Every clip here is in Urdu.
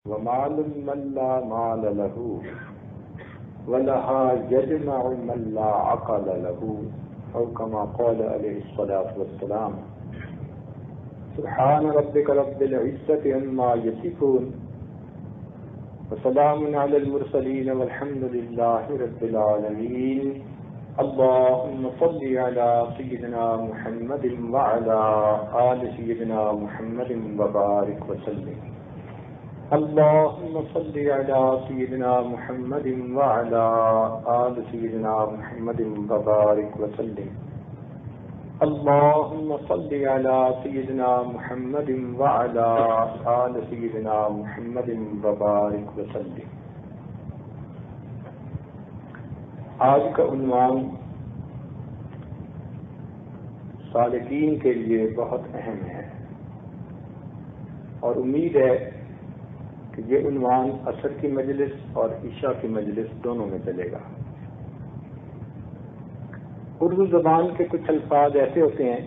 ومال من لا مال له ولها يجمع من لا عقل له أو كما قال عليه الصلاة والسلام سبحان ربك رب العزة عما يصفون وسلام على المرسلين والحمد لله رب العالمين اللهم صل على سيدنا محمد وعلى آل سيدنا محمد وبارك وسلم اللهم صل على سيدنا محمد وعلى آل سيدنا محمد وبارك وسلم اللهم صل على سيدنا محمد وعلى آل سيدنا محمد وبارك وسلم. آج کا عنوان سالکین کے لیے بہت اہم ہے اور امید ہے کہ یہ عنوان عصر کی مجلس اور عشاء کی مجلس دونوں میں چلے گا. اردو زبان کے کچھ الفاظ ایسے ہوتے ہیں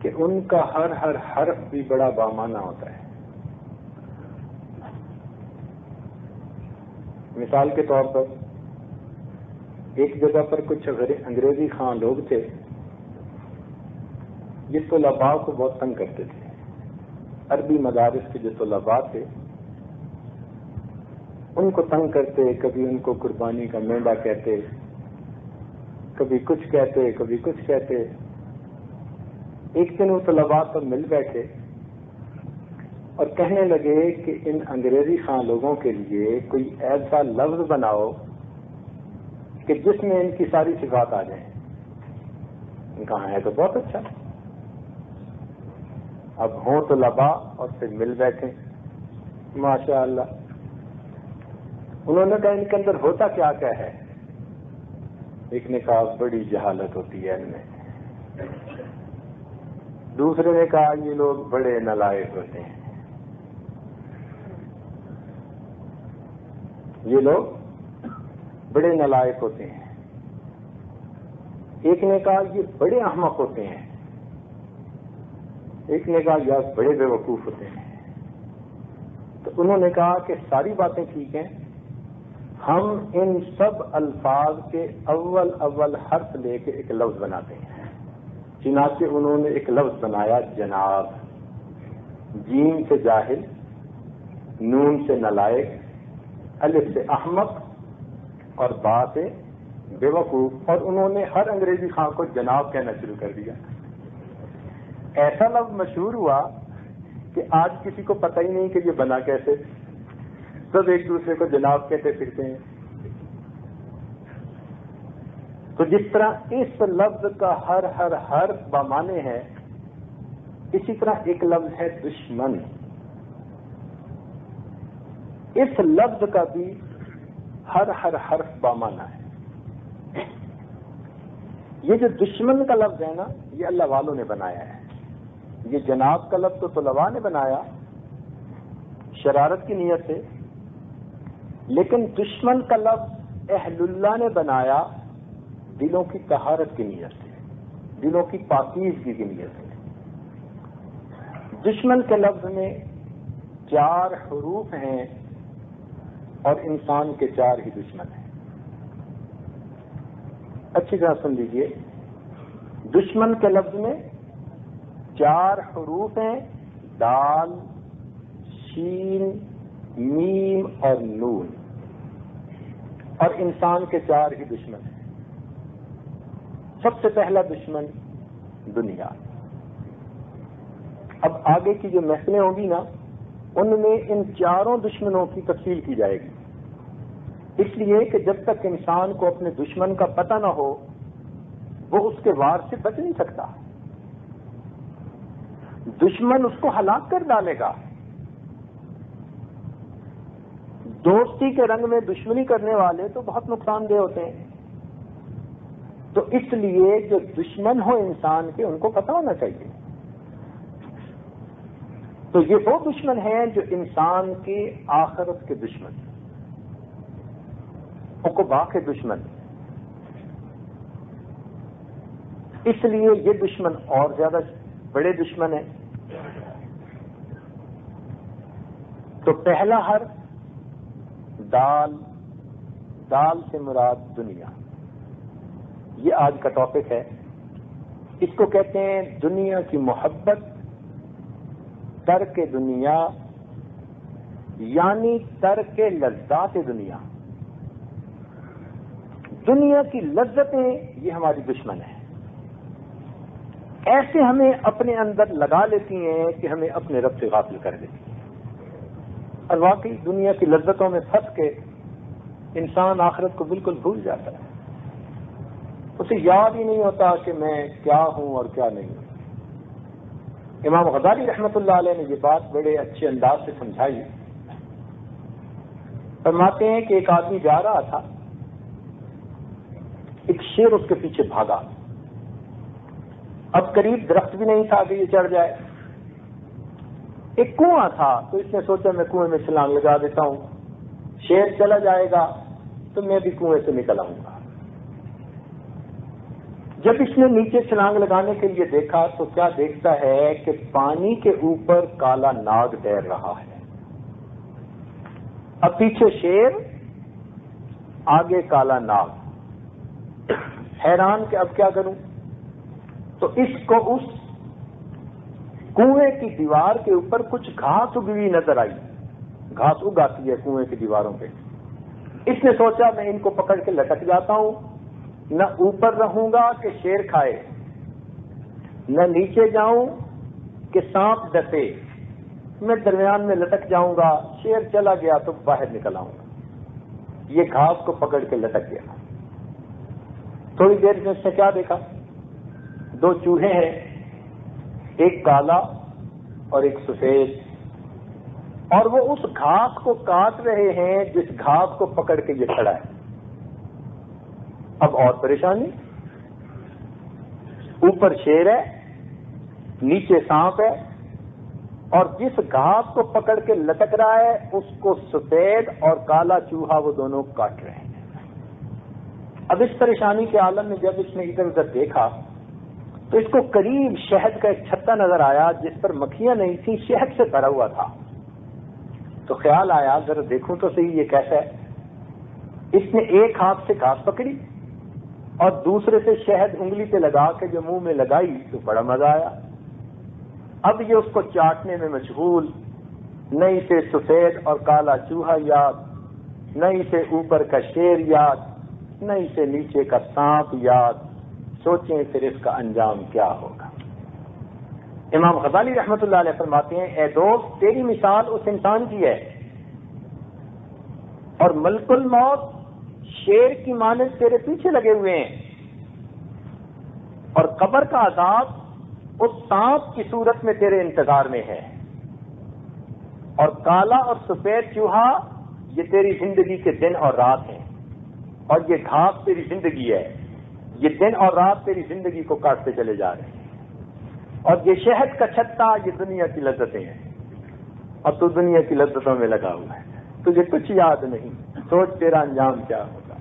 کہ ان کا ہر حرف بھی بڑا بامعنی ہوتا ہے. مثال کے طور پر ایک جگہ پر کچھ انگریزی خواہ لوگ تھے، یہ طلباء کو بہت تنگ کرتے تھے. عربی مدارس کے جو طلباء تھے ان کو تنگ کرتے، کبھی ان کو قربانی کا مینڈا کہتے، کبھی کچھ کہتے، کبھی کچھ کہتے. ایک دن وہ طلباء سب مل بیٹھے اور کہنے لگے کہ ان انگریزی خواہ لوگوں کے لیے کوئی ایسا لفظ بناؤ کہ جس میں ان کی ساری صفات آ جائیں. ان کہا ہے تو بہت اچھا. اب ہوں طلباء اور پھر مل بیٹھے ماشاء اللہ. انہوں نے کہا ان کے اندر ہوتا کیا کیا ہے؟ ایک نے کہا بڑی جہالت ہوتی ہے ان میں. دوسرے نے کہا یہ لوگ بڑے نالائق ہوتے ہیں. یہ لوگ بڑے نالائق ہوتے ہیں. ایک نے کہا یہ بڑے احمق ہوتے ہیں. ایک نے کہا یہ بڑے بے وقوف ہوتے ہیں. تو انہوں نے کہا کہ ساری باتیں ٹھیک ہیں، ہم ان سب الفاظ کے اول حرف لے کے ایک لفظ بناتے ہیں. چنانچہ انہوں نے ایک لفظ بنایا جناب. جیم سے جاہل، نون سے نالائق، الف سے احمق اور با سے بے وقوف. اور انہوں نے ہر انگریزی خواہ کو جناب کہنا شروع کر دیا. ایسا لفظ مشہور ہوا کہ آج کسی کو پتہ ہی نہیں کہ یہ بنا کیسے. سب ایک دوسرے کو جناب کہتے پھرتے ہیں. تو جس طرح اس لفظ کا ہر حرف بامعنی ہے، اسی طرح ایک لفظ ہے دشمن. اس لفظ کا بھی ہر حرف بامعنی ہے. یہ جو دشمن کا لفظ ہے نا، یہ اللہ والوں نے بنایا ہے. یہ جناب کا لفظ تو طلباء نے بنایا شرارت کی نیت سے، لیکن دشمن کا لفظ اہل اللہ نے بنایا دلوں کی طہارت کی نیت سے، دلوں کی پاکیزگی کی نیت سے. دشمن کے لفظ میں 4 حروف ہیں اور انسان کے 4 ہی دشمن ہیں. اچھی طرح سن لیجئے. دشمن کے لفظ میں 4 حروف ہیں، دال، شین، میم اور نون. اور انسان کے 4 ہی دشمن ہیں. سب سے پہلا دشمن دنیا. اب آگے کی جو محفلیں ہوں گی نا، ان میں ان 4 دشمنوں کی تفصیل کی جائے گی. اس لیے کہ جب تک انسان کو اپنے دشمن کا پتہ نہ ہو وہ اس کے وار سے بچ نہیں سکتا. دشمن اس کو ہلاک کر ڈالے گا. دوستی کے رنگ میں دشمنی کرنے والے تو بہت نقصان دہ ہوتے ہیں. تو اس لیے جو دشمن ہو انسان کے ان کو پتہ ہونا چاہیے. تو یہ وہ دشمن ہیں جو انسان کی آخرت کے دشمن، عقبا کے دشمن. اس لیے یہ دشمن اور زیادہ بڑے دشمن ہیں. تو تو پہلا حرف دال، دال سے مراد دنیا، یہ آج کا ٹاپک ہے. اس کو کہتے ہیں دنیا کی محبت، ترک دنیا یعنی ترک لذات دنیا. دنیا کی لذتیں یہ ہماری دشمن ہیں، ایسے ہمیں اپنے اندر لگا لیتی ہیں کہ ہمیں اپنے رب سے غافل کر دیتی ہیں. اور واقعی دنیا کی لذتوں میں پھنس کے انسان آخرت کو بالکل بھول جاتا ہے. اسے یاد ہی نہیں ہوتا کہ میں کیا ہوں اور کیا نہیں ہوں. امام غزالی رحمۃ اللہ علیہ نے یہ بات بڑے اچھے انداز سے سمجھائی. فرماتے ہیں کہ ایک آدمی جا رہا تھا، ایک شیر اس کے پیچھے بھاگا. اب قریب درخت بھی نہیں تھا کہ یہ چڑھ جائے. ایک کنواں تھا تو اس نے سوچا میں کنویں میں چھلانگ لگا دیتا ہوں، شیر چلا جائے گا تو میں بھی کنویں سے نکل آؤں گا. جب اس نے نیچے چھلانگ لگانے کے لیے دیکھا تو کیا دیکھتا ہے کہ پانی کے اوپر کالا ناگ تیر رہا ہے. اب پیچھے شیر، آگے کالا ناگ. حیران کہ اب کیا کروں؟ تو اس کو اس کنویں کی دیوار کے اوپر کچھ گھاس اگی ہوئی نظر آئی. گھاس اگاتی ہے کنویں کی دیواروں پہ. اس نے سوچا میں ان کو پکڑ کے لٹک جاتا ہوں، نہ اوپر رہوں گا کہ شیر کھائے، نہ نیچے جاؤں کہ سانپ ڈسے. میں درمیان میں لٹک جاؤں گا، شیر چلا گیا تو باہر نکل آؤں گا. یہ گھاس کو پکڑ کے لٹک گیا. تھوڑی دیر میں اس نے کیا دیکھا؟ دو چوہے ہیں، ایک کالا اور ایک سفید، اور وہ اس گھاس کو کاٹ رہے ہیں جس گھاس کو پکڑ کے یہ کھڑا ہے. اب اور پریشانی، اوپر شیر ہے، نیچے سانپ ہے، اور جس گھاس کو پکڑ کے لٹک رہا ہے اس کو سفید اور کالا چوہا وہ دونوں کاٹ رہے ہیں. اب اس پریشانی کے عالم میں جب اس نے ادھر ادھر دیکھا تو اس کو قریب شہد کا ایک چھتا نظر آیا جس پر مکھیاں نہیں تھیں، شہد سے بھرا ہوا تھا. تو خیال آیا ذرا دیکھوں تو صحیح یہ کیسا ہے. اس نے ایک ہاتھ سے گھاس پکڑی اور دوسرے سے شہد انگلی پہ لگا کے جو منہ میں لگائی تو بڑا مزہ آیا. اب یہ اس کو چاٹنے میں مشغول، نہ اسے سفید اور کالا چوہا یاد، نہ اسے اوپر کا شیر یاد، نہ اسے نیچے کا سانپ یاد. سوچیں پھر اس کا انجام کیا ہوگا. امام غزالی رحمۃ اللہ علیہ فرماتے ہیں اے دوست تیری مثال اس انسان کی ہے، اور ملک الموت شیر کی مانند تیرے پیچھے لگے ہوئے ہیں، اور قبر کا عذاب اس سانپ کی صورت میں تیرے انتظار میں ہے، اور کالا اور سفید چوہا یہ تیری زندگی کے دن اور رات ہیں، اور یہ گھاس تیری زندگی ہے. یہ دن اور رات تیری زندگی کو کاٹتے چلے جا رہے ہیں، اور یہ شہد کا چھتا یہ دنیا کی لذتیں ہیں، اور تو دنیا کی لذتوں میں لگا ہوا ہے. تجھے کچھ یاد نہیں. سوچ تیرا انجام کیا ہوگا.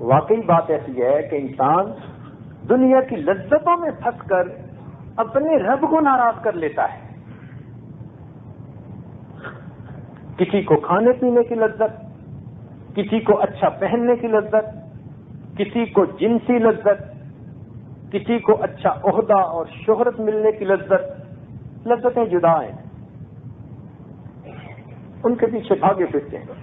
واقعی بات ایسی ہے کہ انسان دنیا کی لذتوں میں پھنس کر اپنے رب کو ناراض کر لیتا ہے. کسی کو کھانے پینے کی لذت، کسی کو اچھا پہننے کی لذت، کسی کو جنسی لذت، کسی کو اچھا عہدہ اور شہرت ملنے کی لذت. لذتیں جدا ہیں، ان کے پیچھے بھاگے پھرتے ہیں،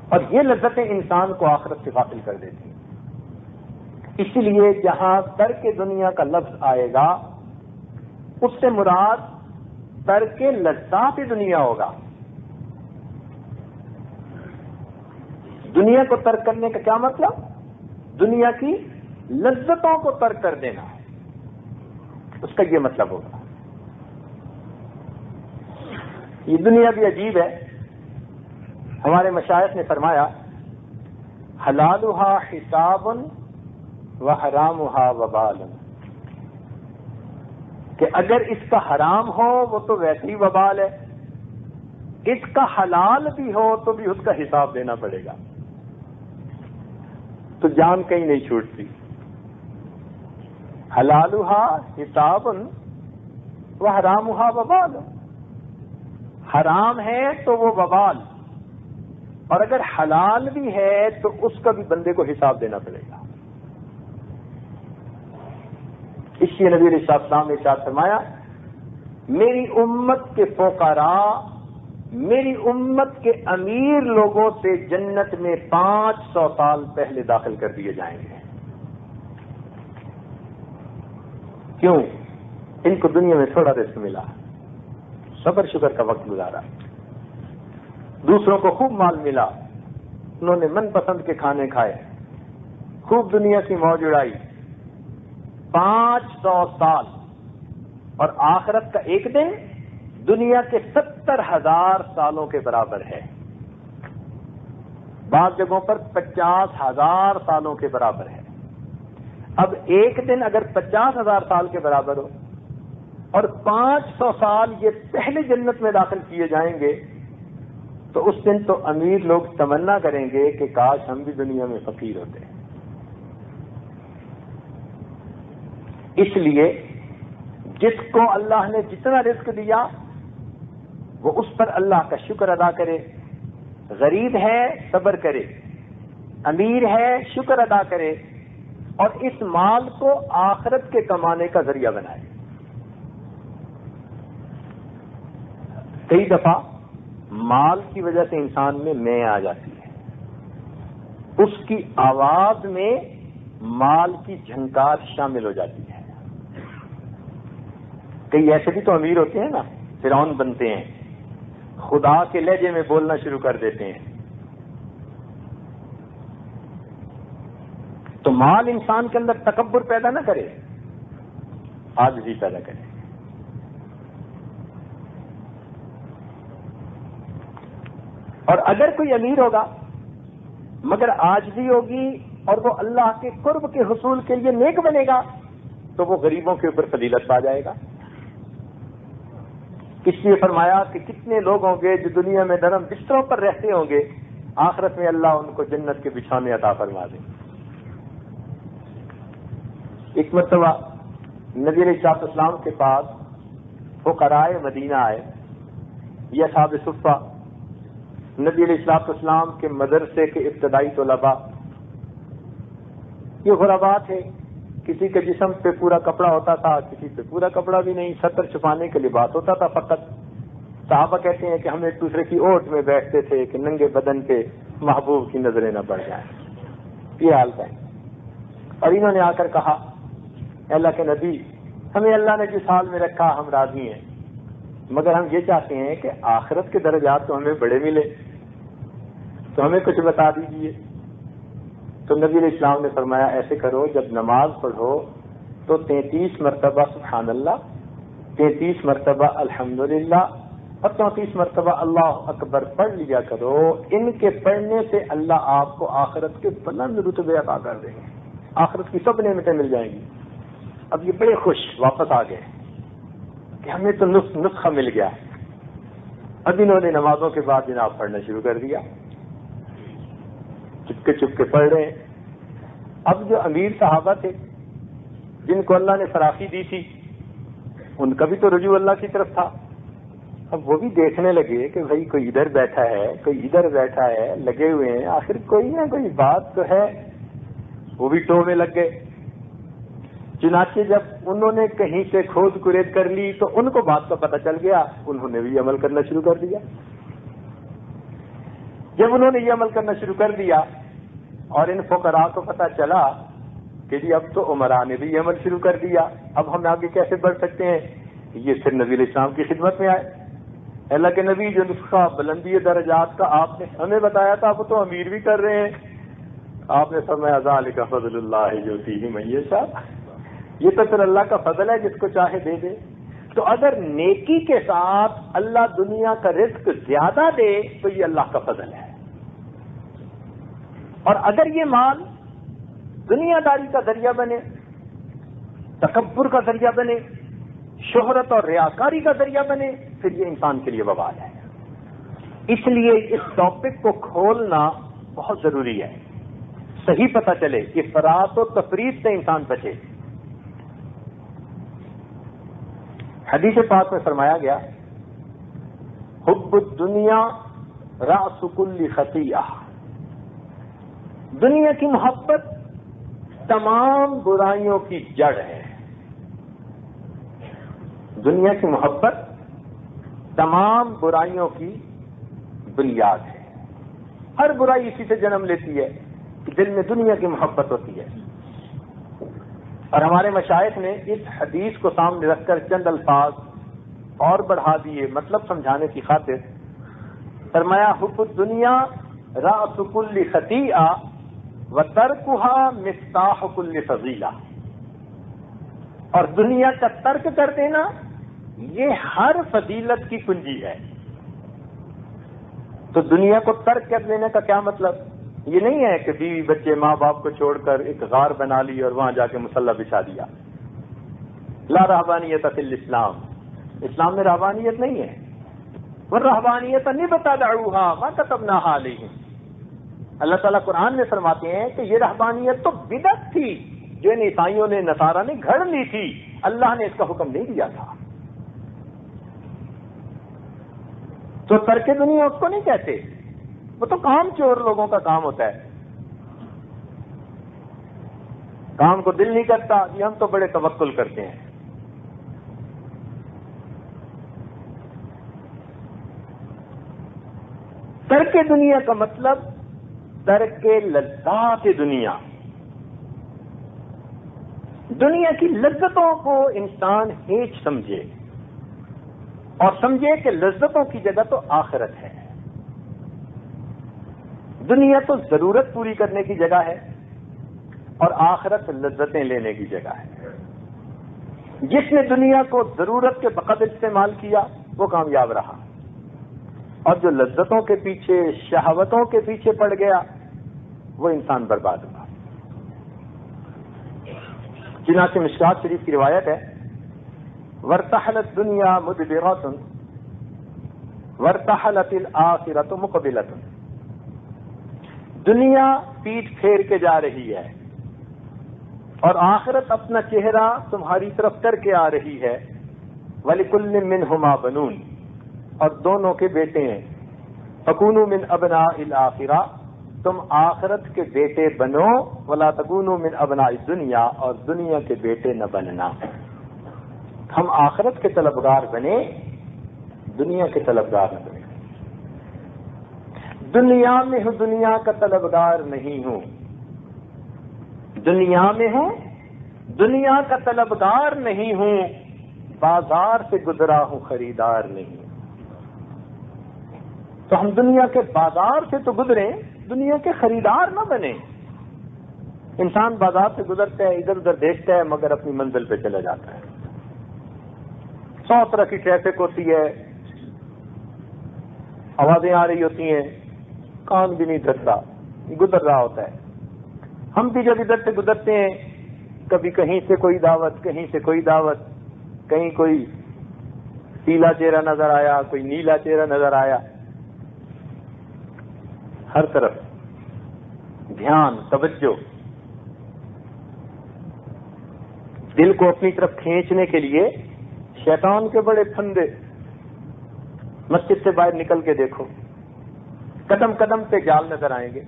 اور یہ لذتیں انسان کو آخرت سے غافل کر دیتی ہیں. اسی لیے جہاں ترک دنیا کا لفظ آئے گا اس سے مراد ترک لذات دنیا ہوگا. دنیا کو ترک کرنے کا کیا مطلب؟ دنیا کی لذتوں کو ترک کر دینا، اس کا یہ مطلب ہوگا. یہ دنیا بھی عجیب ہے. ہمارے مشائخ نے فرمایا حلالها حساب وحرامها وبال، کہ اگر اس کا حرام ہو وہ تو ویسے ہی وبال ہے، اس کا حلال بھی ہو تو بھی اس کا حساب دینا پڑے گا. تو جان کہیں نہیں چھوٹتی. حلالها حساب وحرامھا وبال، حرام ہے تو وہ وبال، اور اگر حلال بھی ہے تو اس کا بھی بندے کو حساب دینا پڑے گا۔ اس لیے نبی علیہ السلام نے ارشاد فرمایا میری امت کے فقراء، میری امت کے امیر لوگوں سے جنت میں 500 سال پہلے داخل کر دیے جائیں گے۔ کیوں؟ ان کو دنیا میں تھوڑا رزق ملا، صبر شکر کا وقت گزارا، دوسروں کو خوب مال ملا، انہوں نے من پسند کے کھانے کھائے، خوب دنیا کی موج اڑائی۔ 500 سال، اور آخرت کا ایک دن دنیا کے 70,000 سالوں کے برابر ہے، بعض جگہوں پر 50,000 سالوں کے برابر ہے۔ اب ایک دن اگر 50,000 سال کے برابر ہو اور 500 سال یہ پہلے جنت میں داخل کیے جائیں گے، تو اس دن تو امیر لوگ تمنا کریں گے کہ کاش ہم بھی دنیا میں فقیر ہوتے ہیں۔ اس لیے جس کو اللہ نے جتنا رزق دیا وہ اس پر اللہ کا شکر ادا کرے، غریب ہے صبر کرے، امیر ہے شکر ادا کرے، اور اس مال کو آخرت کے کمانے کا ذریعہ بنائے۔ کئی دفعہ مال کی وجہ سے انسان میں آ جاتی ہے، اس کی آواز میں مال کی جھنکار شامل ہو جاتی ہے۔ کئی ایسے بھی تو امیر ہوتے ہیں نا، فرعون بنتے ہیں، خدا کے لہجے میں بولنا شروع کر دیتے ہیں۔ تو مال انسان کے اندر تکبر پیدا نہ کرے، عاجزی پیدا کرے۔ اور اگر کوئی امیر ہوگا مگر عاجزی ہوگی اور وہ اللہ کے قرب کے حصول کے لیے نیک بنے گا، تو وہ غریبوں کے اوپر فضیلت پا جائے گا۔ اس لیے فرمایا کہ کتنے لوگ ہوں گے جو دنیا میں نرم بستروں پر رہتے ہوں گے، آخرت میں اللہ ان کو جنت کے بچھونے عطا فرما دے۔ ایک مرتبہ نبی علیہ السلام کے پاس فقراء مدینہ آئے، یہ اصحاب صفہ، نبی علیہ السلام کے مدرسے کے ابتدائی طلباء، یہ غرباء تھے، کسی کے جسم پہ پورا کپڑا ہوتا تھا، کسی پہ پورا کپڑا بھی نہیں، ستر چھپانے کے لباس ہوتا تھا فقط۔ صحابہ کہتے ہیں کہ ہم ایک دوسرے کی اوٹ میں بیٹھتے تھے کہ ننگے بدن پہ محبوب کی نظریں نہ پڑ جائیں، یہ حال تھا۔ اور انہوں نے آ کر کہا اللہ کے نبی، ہمیں اللہ نے جس حال میں رکھا ہم راضی ہیں، مگر ہم یہ چاہتے ہیں کہ آخرت کے درجات تو ہمیں بڑے ملے، تو ہمیں کچھ بتا دیجئے۔ تو نبی علیہ السلام نے فرمایا ایسے کرو، جب نماز پڑھو تو 33 مرتبہ سبحان اللہ، 33 مرتبہ الحمدللہ اور 34 مرتبہ اللہ اکبر پڑھ لیا کرو۔ ان کے پڑھنے سے اللہ آپ کو آخرت کے بلند رتبے عطا کر دیں گے، آخرت کی سب نعمتیں مل جائیں گی۔ اب یہ بڑے خوش واپس آ گئے کہ ہمیں تو نسخہ مل گیا۔ اب انہوں نے نمازوں کے بعد جناب پڑھنا شروع کر دیا، چپکے چپکے پڑھ رہے ہیں۔ اب جو امیر صحابہ تھے جن کو اللہ نے فراخی دی تھی، ان کا بھی تو رجوع اللہ کی طرف تھا۔ اب وہ بھی دیکھنے لگے کہ بھائی کوئی ادھر بیٹھا ہے، کوئی ادھر بیٹھا ہے، لگے ہوئے ہیں، آخر کوئی نہ کوئی بات تو ہے۔ وہ بھی ٹو میں لگ گئے۔ چنانچہ جب انہوں نے کہیں سے کھود کرید کر لی تو ان کو بات کا پتہ چل گیا، انہوں نے بھی عمل کرنا شروع کر دیا۔ جب انہوں نے یہ عمل کرنا شروع کر دیا اور ان فقراء کو پتہ چلا کہ جی اب تو عمراء نے بھی یہ عمل شروع کر دیا، اب ہم آگے کیسے بڑھ سکتے ہیں، یہ پھر نبی علیہ السلام کی خدمت میں آئے۔ اللہ کے نبی، جو نسخہ بلندی درجات کا آپ نے ہمیں بتایا تھا وہ تو امیر بھی کر رہے ہیں۔ آپ نے فرمایا ذالک فضل اللہ یؤتیہ من یشاء، یہ تو پھر اللہ کا فضل ہے، جس کو چاہے دے دے۔ تو اگر نیکی کے ساتھ اللہ دنیا کا رزق زیادہ دے تو یہ اللہ کا فضل ہے، اور اگر یہ مال دنیا داری کا ذریعہ بنے، تکبر کا ذریعہ بنے، شہرت اور ریاکاری کا ذریعہ بنے، پھر یہ انسان کے لیے وبال ہے۔ اس لیے اس ٹاپک کو کھولنا بہت ضروری ہے، صحیح پتہ چلے کہ افراط و تفریط سے انسان بچے۔ حدیث پاک میں فرمایا گیا حب الدنیا رأس کل خطیئہ، دنیا کی محبت تمام برائیوں کی جڑ ہے. دنیا کی محبت تمام برائیوں کی بنیاد ہے. ہر برائی اسی سے جنم لیتی ہے کہ دل میں دنیا کی محبت ہوتی ہے. اور ہمارے مشائخ نے اس حدیث کو سامنے رکھ کر چند الفاظ اور بڑھا دیے مطلب سمجھانے کی خاطر. فرمایا حب الدنیا رأس کل خطیئہ وترکها مفتاح کل فضیلہ، اور دنیا کا ترک کر دینا یہ ہر فضیلت کی کنجی ہے. تو دنیا کو ترک کر دینے کا کیا مطلب؟ یہ نہیں ہے کہ بیوی بچے ماں باپ کو چھوڑ کر ایک غار بنا لی اور وہاں جا کے مصلی بچھا دیا. لا رہبانیت فی الاسلام، اسلام میں رہبانیت نہیں ہے. والرہبانیت ابتدعوها ما كتبناها علیہم، اللہ تعالیٰ قرآن میں فرماتے ہیں کہ یہ رہبانیت تو بدعت تھی جو ان عیسائیوں نے نصارہ نے گھڑ لی تھی، اللہ نے اس کا حکم نہیں دیا تھا. تو ترک دنیا اس کو نہیں کہتے، وہ تو کام چور لوگوں کا کام ہوتا ہے. کام کو دل نہیں کرتا، یہ ہم تو بڑے توکل کرتے ہیں. ترک دنیا کا مطلب ترک لذات دنیا. دنیا کی لذتوں کو انسان ہیچ سمجھے اور سمجھے کہ لذتوں کی جگہ تو آخرت ہے. دنیا تو ضرورت پوری کرنے کی جگہ ہے اور آخرت لذتیں لینے کی جگہ ہے. جس نے دنیا کو ضرورت کے بقدر استعمال کیا وہ کامیاب رہا، اور جو لذتوں کے پیچھے شہوتوں کے پیچھے پڑ گیا وہ انسان برباد ہوا. چنانچہ مشکات شریف کی روایت ہے وارتحلت دنیا مدبرۃ وارتحلت الآخرۃ مقبلۃ، دنیا پیٹھ پھیر کے جا رہی ہے اور آخرت اپنا چہرہ تمہاری طرف کر کے آ رہی ہے. وَلِكُلٍّ مِّنْهُمَا بَنُونَ، اور دونوں کے بیٹے ہیں. فَكُونُوا مِنْ أَبْنَاءِ الْآخِرَةِ، تم آخرت کے بیٹے بنو. وَلَا تَكُونُوا مِنْ أَبْنَاءِ الدُّنْيَا، اور دنیا کے بیٹے نہ بننا. ہم آخرت کے طلبگار بنے، دنیا کے طلبگار نہ بنے. دنیا میں ہوں دنیا کا طلبگار نہیں ہوں، دنیا میں ہوں دنیا کا طلبگار نہیں ہوں، بازار سے گزرا ہوں خریدار نہیں. تو ہم دنیا کے بازار سے تو گزریں، دنیا کے خریدار نہ بنیں. انسان بازار سے گزرتا ہے، ادھر ادھر دیکھتا ہے، مگر اپنی منزل پہ چلا جاتا ہے. 100 طرح کی ٹریفک ہوتی ہے، آوازیں آ رہی ہوتی ہیں، کان بھی نہیں دھرتا، گزر رہا ہوتا ہے. ہم بھی جب ادھر سے گزرتے ہیں، کبھی کہیں سے کوئی دعوت، کہیں سے کوئی دعوت، کہیں کوئی پیلا چہرہ نظر آیا، کوئی نیلا چہرہ نظر آیا. ہر طرف دھیان، توجہ، دل کو اپنی طرف کھینچنے کے لیے شیطان کے بڑے پھندے. مسجد سے باہر نکل کے دیکھو، قدم قدم پہ جال نظر آئیں گے،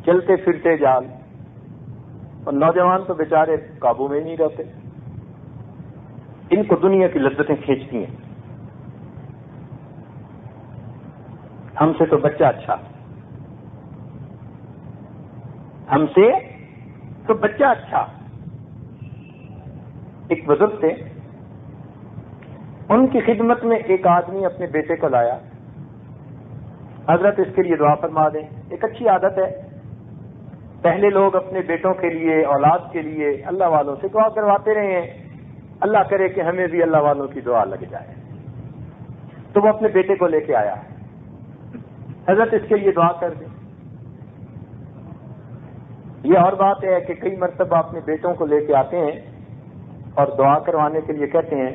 چلتے پھرتے جال. اور نوجوان تو بیچارے قابو میں نہیں رہتے، ان کو دنیا کی لذتیں کھینچتی ہیں. ہم سے تو بچہ اچھا، ہم سے تو بچہ اچھا. ایک بزرگ تھے، ان کی خدمت میں ایک آدمی اپنے بیٹے کو لایا. حضرت اس کے لیے دعا فرما دیں. ایک اچھی عادت ہے، پہلے لوگ اپنے بیٹوں کے لیے، اولاد کے لیے اللہ والوں سے دعا کرواتے رہے ہیں. اللہ کرے کہ ہمیں بھی اللہ والوں کی دعا لگ جائے. تو وہ اپنے بیٹے کو لے کے آیا، حضرت اس کے لیے دعا کر دیں. یہ اور بات ہے کہ کئی مرتبہ اپنے بیٹوں کو لے کے آتے ہیں اور دعا کروانے کے لیے کہتے ہیں،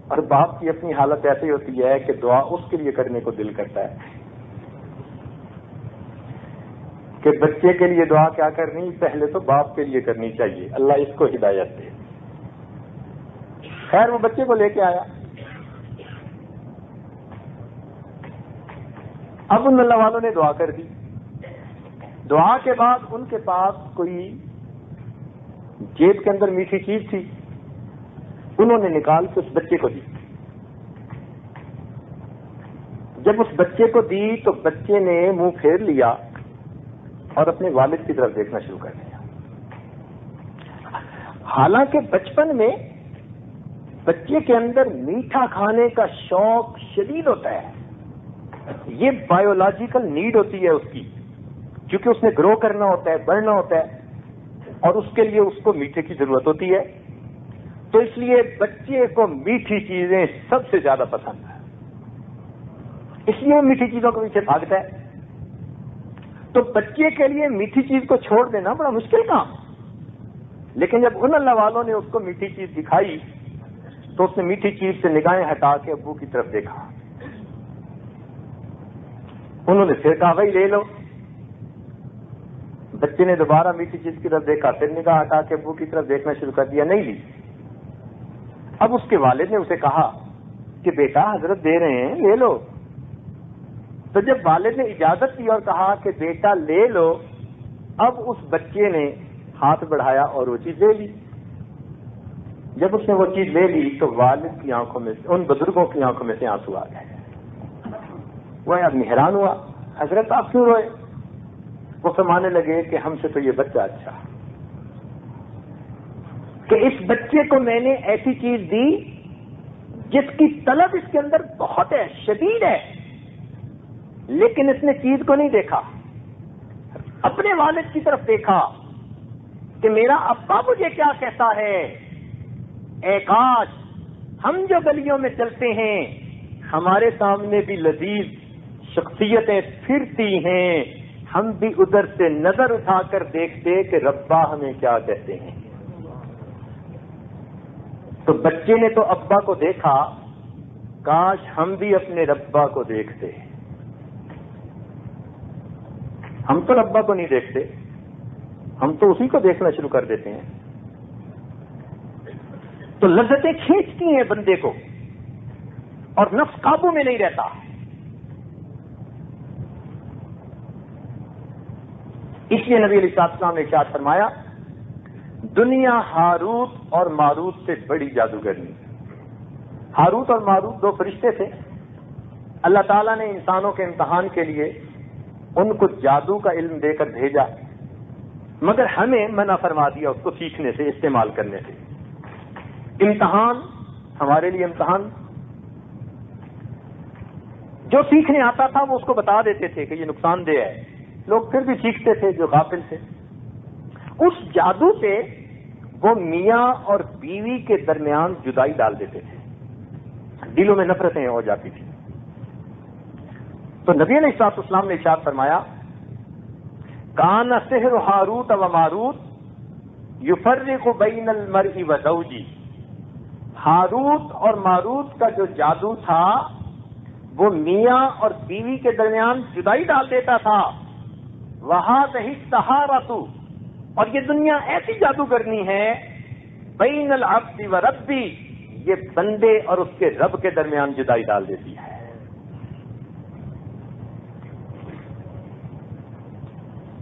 اور باپ کی اپنی حالت ایسی ہوتی ہے کہ دعا اس کے لیے کرنے کو دل کرتا ہے کہ بچے کے لیے دعا کیا کرنی، پہلے تو باپ کے لیے کرنی چاہیے. اللہ اس کو ہدایت دے. خیر وہ بچے کو لے کے آیا. اب ان اللہ والوں نے دعا کر دی. دعا کے بعد ان کے پاس کوئی جیب کے اندر میٹھی چیز تھی, انہوں نے نکال کے اس بچے کو دی. جب اس بچے کو دی تو بچے نے منہ پھیر لیا اور اپنے والد کی طرف دیکھنا شروع کر دیا. حالانکہ بچپن میں بچے کے اندر میٹھا کھانے کا شوق شدید ہوتا ہے, یہ بایولوجیکل نیڈ ہوتی ہے اس کی, کیونکہ اس نے گرو کرنا ہوتا ہے, بڑھنا ہوتا ہے, اور اس کے لیے اس کو میٹھے کی ضرورت ہوتی ہے. تو اس لیے بچے کو میٹھی چیزیں سب سے زیادہ پسند ہیں, اس لیے وہ میٹھی چیزوں کے پیچھے بھاگتا ہے. تو بچے کے لیے میٹھی چیز کو چھوڑ دینا بڑا مشکل کام. لیکن جب ان اللہ والوں نے اس کو میٹھی چیز دکھائی تو اس نے میٹھی چیز سے نگاہیں ہٹا کے ابو کی طرف دیکھا. انہوں نے پھر کہا بھائی لے لو. بچے نے دوبارہ میٹھی چیز کی طرف دیکھا, پھر نگاہ ہٹا کے ابو کی طرف دیکھنا شروع کر دیا, نہیں لی. اب اس کے والد نے اسے کہا کہ بیٹا حضرت دے رہے ہیں لے لو. تو جب والد نے اجازت دی اور کہا کہ بیٹا لے لو, اب اس بچے نے ہاتھ بڑھایا اور وہ چیز لے لی. جب اس نے وہ چیز لے لی تو والد کی آنکھوں میں سے, ان بزرگوں کی آنکھوں میں سے آنسو آ گئے. وہ آدمی حیران ہوا, حضرت آپ کیوں روئے؟ وہ فرمانے لگے کہ ہم سے تو یہ بچہ اچھا کہ اس بچے کو میں نے ایسی چیز دی جس کی طلب اس کے اندر بہت ہے, شدید ہے, لیکن اس نے چیز کو نہیں دیکھا, اپنے والد کی طرف دیکھا کہ میرا ابا مجھے کیا کہتا ہے. اے کاش ہم جو گلیوں میں چلتے ہیں ہمارے سامنے بھی لذیذ شخصیتیں پھرتی ہیں, ہم بھی ادھر سے نظر اٹھا کر دیکھتے کہ ربا ہمیں کیا کہتے ہیں. تو بچے نے تو ابا کو دیکھا, کاش ہم بھی اپنے ربا کو دیکھتے. ہم تو ربا کو نہیں دیکھتے, ہم تو اسی کو دیکھنا شروع کر دیتے ہیں. تو لذتیں کھینچتی ہیں بندے کو اور نفس قابو میں نہیں رہتا. اس لیے نبی علیہ السلام نے ارشاد فرمایا دنیا ہاروت اور ماروت سے بڑی جادوگرنی. ہاروت اور ماروت دو فرشتے تھے, اللہ تعالیٰ نے انسانوں کے امتحان کے لیے ان کو جادو کا علم دے کر بھیجا, مگر ہمیں منع فرما دیا اس کو سیکھنے سے, استعمال کرنے سے. امتحان ہمارے لیے امتحان, جو سیکھنے آتا تھا وہ اس کو بتا دیتے تھے کہ یہ نقصان دہ ہے, لوگ پھر بھی سیکھتے تھے جو غافل تھے. اس جادو سے وہ میاں اور بیوی کے درمیان جدائی ڈال دیتے تھے, دلوں میں نفرتیں ہو جاتی تھیں. تو نبی علیہ السلام نے ارشاد فرمایا کان سحر ہاروت و ماروت یفرق بین المرء و زوجی. ہاروت اور ماروت کا جو جادو تھا وہ میاں اور بیوی کے درمیان جدائی ڈال دیتا تھا. وَهَذِهِ السَّحَارَةُ, اور یہ دنیا ایسی جادوگرنی ہے بین العبد و ربی, یہ بندے اور اس کے رب کے درمیان جدائی ڈال دیتی ہے.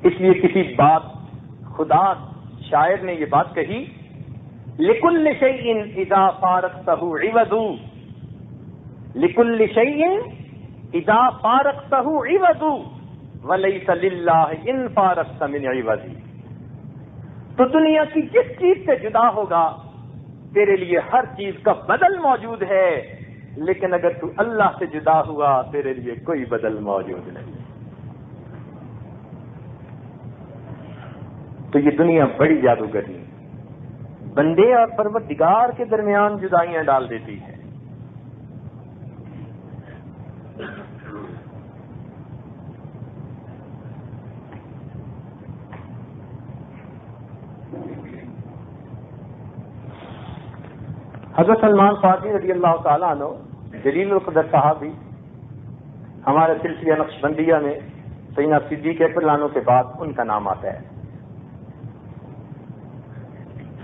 اس لیے کسی بات خدا شاعر نے یہ بات کہی لِكُلِّ شَيْءٍ إِذَا فَارَقْتَهُ عِوَضٌ, لِكُلِّ شَيْءٍ إِذَا فَارَقْتَهُ عِوَضٌ وَلَيْسَ لِلَّهِ إِن فَارَقْتَ مِنْ عِوَضٍ. تو دنیا کی جس چیز سے جدا ہوگا تیرے لیے ہر چیز کا بدل موجود ہے, لیکن اگر تو اللہ سے جدا ہوا تیرے لیے کوئی بدل موجود نہیں. تو یہ دنیا بڑی جادوگری, بندے اور پروردگار کے درمیان جدائیاں ڈال دیتی ہے. حضرت سلمان فارسی رضی اللہ تعالیٰ عنہ جلیل القدر صحابی, ہمارے سلسلہ نقشبندیہ میں سیدنا صدیق اکبر عنہ کے بعد ان کا نام آتا ہے.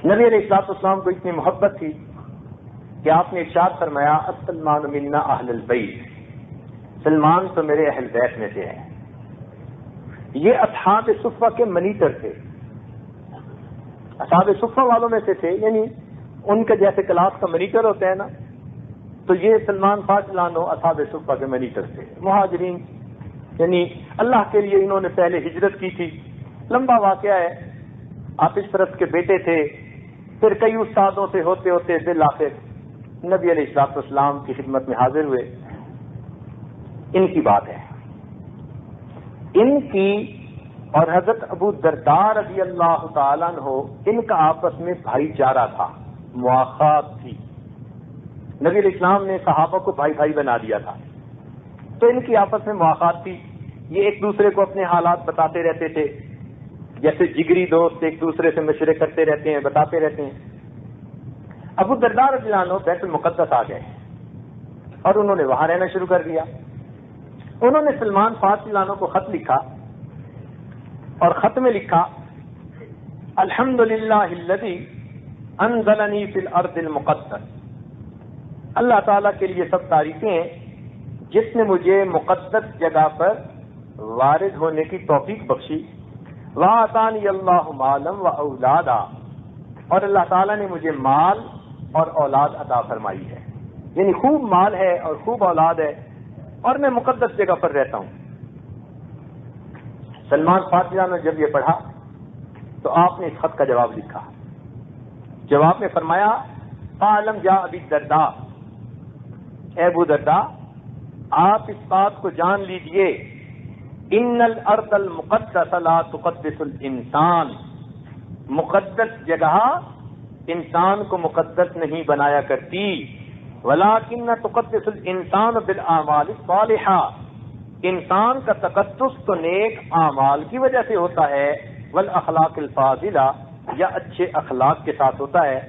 نبی علیہ السلام کو اتنی محبت تھی کہ آپ نے ارشاد فرمایا السلمان منا اہل البیت، سلمان تو میرے اہل بیت میں سے ہے۔ یہ اصحاب صفہ کے منیٹر تھے، اصحاب صفہ والوں میں سے تھے، یعنی ان کے جیسے کلاس کا منیٹر ہوتا ہے نا، تو یہ سلمان فارسی عنہ اصحاب صفہ کے منیٹر تھے، مہاجرین، یعنی اللہ کے لیے انہوں نے پہلے ہجرت کی تھی، لمبا واقعہ ہے، آتش پرست کے بیٹے تھے، پھر کئی استادوں سے ہوتے ہوتے بالآخر نبی علیہ الصلوۃ والسلام کی خدمت میں حاضر ہوئے۔ ان کی بات ہے، ان کی اور حضرت ابو الدرداء رضی اللہ تعالیٰ عنہ، ان کا آپس میں بھائی چارہ تھا، مواخات تھی، نبی علیہ السلام نے صحابہ کو بھائی بھائی بنا دیا تھا، تو ان کی آپس میں مواخات تھی، یہ ایک دوسرے کو اپنے حالات بتاتے رہتے تھے، جیسے جگری دوست ایک دوسرے سے مشورے کرتے رہتے ہیں، بتاتے رہتے ہیں۔ ابو الدرداء رضی اللہ عنہ بیت المقدس آ گئے اور انہوں نے وہاں رہنا شروع کر دیا۔ انہوں نے سلمان فارسی عنہ کو خط لکھا اور خط میں لکھا الحمدللہ الذی انزلنی فی الارض المقدس، اللہ تعالیٰ کے لیے سب تعریفیں ہیں جس نے مجھے مقدس جگہ پر وارد ہونے کی توفیق بخشی، وَآتَانِيَ اللَّهُ مَالًا وَأَوْلَادًا، اور اللہ تعالیٰ نے مجھے مال اور اولاد عطا فرمائی ہے، یعنی خوب مال ہے اور خوب اولاد ہے، اور میں مقدس جگہ پر رہتا ہوں۔ سلمان فارسی نے جب یہ پڑھا تو آپ نے اس خط کا جواب لکھا، جواب میں فرمایا فَعَلَمْ يَا أَبِي الدرداء، اے ابو درداء آپ اس بات کو جان لیجئے، ان الارض المقدس لا تقدس الانسان، مقدس جگہ انسان کو مقدس نہیں بنایا کرتی، ولکن تقدس الانسان بالاعمال الصالحہ، انسان کا تقدس تو نیک اعمال کی وجہ سے ہوتا ہے، والاخلاق الفاضلہ، یا اچھے اخلاق کے ساتھ ہوتا ہے۔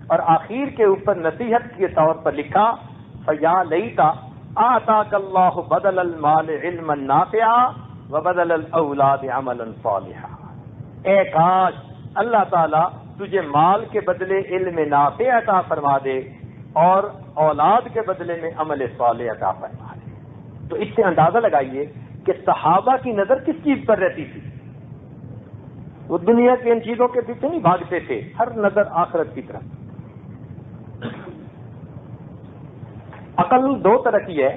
اور آخر کے اوپر نصیحت کے طور پر لکھا فیا لیتا آتاک اللہ بدل المال علما نافعا وبدل الاولاد عملا صالحا، اے کاش اللہ تعالیٰ تجھے مال کے بدلے علم نافع عطا فرما دے اور اولاد کے بدلے میں عمل صالح عطا فرما دے۔ تو اس سے اندازہ لگائیے کہ صحابہ کی نظر کس چیز پر رہتی تھی، وہ دنیا کی ان چیزوں کے پیچھے نہیں بھاگتے تھے، ہر نظر آخرت کی طرف۔ عقل دو طرح کی ہے،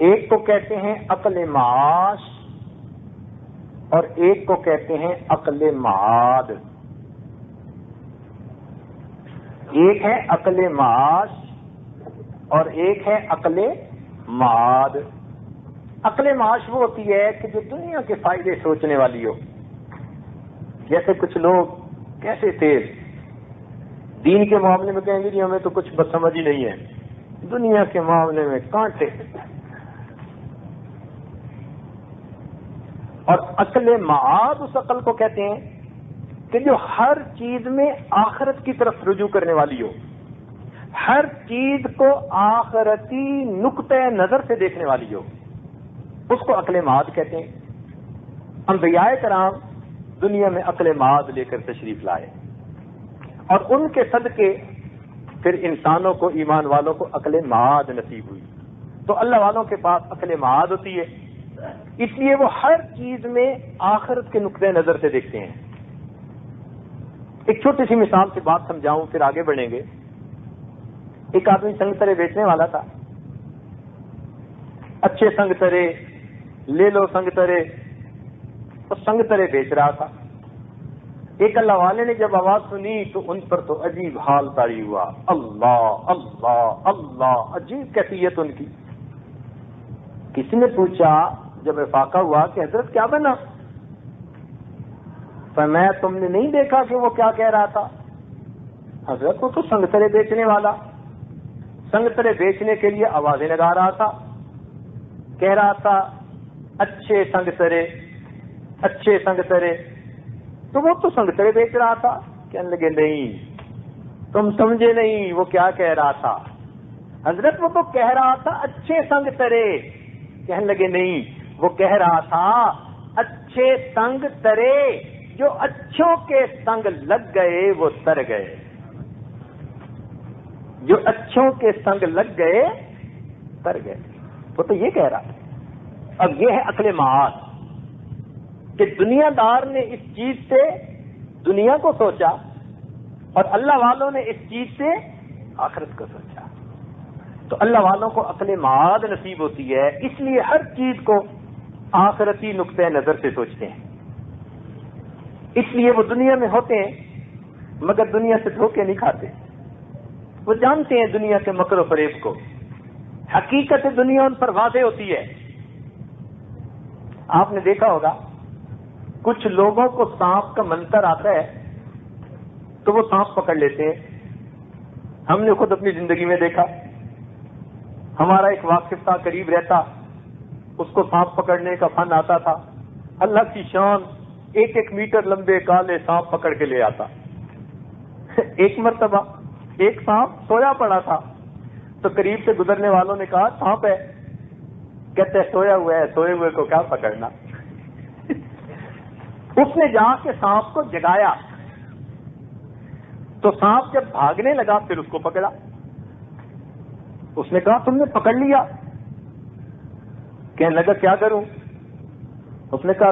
ایک کو کہتے ہیں عقل معاش اور ایک کو کہتے ہیں عقل معاد۔ ایک ہے عقل معاش اور ایک ہے عقل معاد۔ عقل معاش وہ ہوتی ہے کہ جو دنیا کے فائدے سوچنے والی ہو، جیسے کچھ لوگ کیسے تیز دین کے معاملے میں کہیں گے جی ہمیں تو کچھ بس سمجھ ہی نہیں ہے، دنیا کے معاملے میں کانٹے۔ اور عقل معاد اس عقل کو کہتے ہیں کہ جو ہر چیز میں آخرت کی طرف رجوع کرنے والی ہو، ہر چیز کو آخرتی نقطۂ نظر سے دیکھنے والی ہو، اس کو عقل معاد کہتے ہیں۔ انبیاء کرام دنیا میں عقل معاد لے کر تشریف لائے اور ان کے صدقے پھر انسانوں کو، ایمان والوں کو عقل معاد نصیب ہوئی۔ تو اللہ والوں کے پاس عقل معاد ہوتی ہے، اس لیے وہ ہر چیز میں آخرت کے نقطۂ نظر سے دیکھتے ہیں۔ ایک چھوٹی سی مثال سے بات سمجھاؤں پھر آگے بڑھیں گے۔ ایک آدمی سنگترے بیچنے والا تھا، اچھے سنگترے، لے لو سنگترے، وہ سنگترے بیچ رہا تھا۔ ایک اللہ والے نے جب آواز سنی تو ان پر تو عجیب حال طاری ہوا، اللہ اللہ اللہ، عجیب کیفیت ان کی۔ کسی نے پوچھا جب افاقہ ہوا کہ حضرت کیا بنا؟ فرمایا تم نے نہیں دیکھا کہ وہ کیا کہہ رہا تھا؟ حضرت وہ تو سنگترے بیچنے والا، سنگترے بیچنے کے لیے آوازیں لگا رہا تھا، کہہ رہا تھا اچھے سنگترے اچھے سنگترے، تو وہ تو سنگترے بیچ رہا تھا۔ کہنے لگے نہیں تم سمجھے نہیں وہ کیا کہہ رہا تھا۔ حضرت وہ تو کہہ رہا تھا اچھے سنگترے۔ کہنے لگے نہیں وہ کہہ رہا تھا اچھے سنگ ترے، جو اچھوں کے سنگ لگ گئے وہ تر گئے۔ جو اچھوں کے سنگ لگ گئے تر گئے. وہ تو یہ کہہ رہا ہے. اب یہ ہے عقل معاد کہ دنیا دار نے اس چیز سے دنیا کو سوچا اور اللہ والوں نے اس چیز سے آخرت کو سوچا. تو اللہ والوں کو عقل معاد نصیب ہوتی ہے، اس لیے ہر چیز کو آخرتی نقطۂ نظر سے سوچتے ہیں. اس لیے وہ دنیا میں ہوتے ہیں مگر دنیا سے دھوکے نہیں کھاتے. وہ جانتے ہیں دنیا کے مکر و فریب کو. حقیقت دنیا ان پر واضح ہوتی ہے. آپ نے دیکھا ہوگا کچھ لوگوں کو سانپ کا منظر آتا ہے تو وہ سانپ پکڑ لیتے ہیں. ہم نے خود اپنی زندگی میں دیکھا. ہمارا ایک واقف تھا، قریب رہتا، اس کو سانپ پکڑنے کا فن آتا تھا. اللہ کی شان، 1 میٹر لمبے کالے سانپ پکڑ کے لے آتا. ایک مرتبہ ایک سانپ سویا پڑا تھا تو قریب سے گزرنے والوں نے کہا سانپ ہے. کہتے ہیں سویا ہوا ہے، سوئے ہوئے کو کیا پکڑنا. اس نے جا کے سانپ کو جگایا تو سانپ جب بھاگنے لگا پھر اس کو پکڑا. اس نے کہا تم نے پکڑ لیا. کہنے لگا کیا کروں. اس نے کہا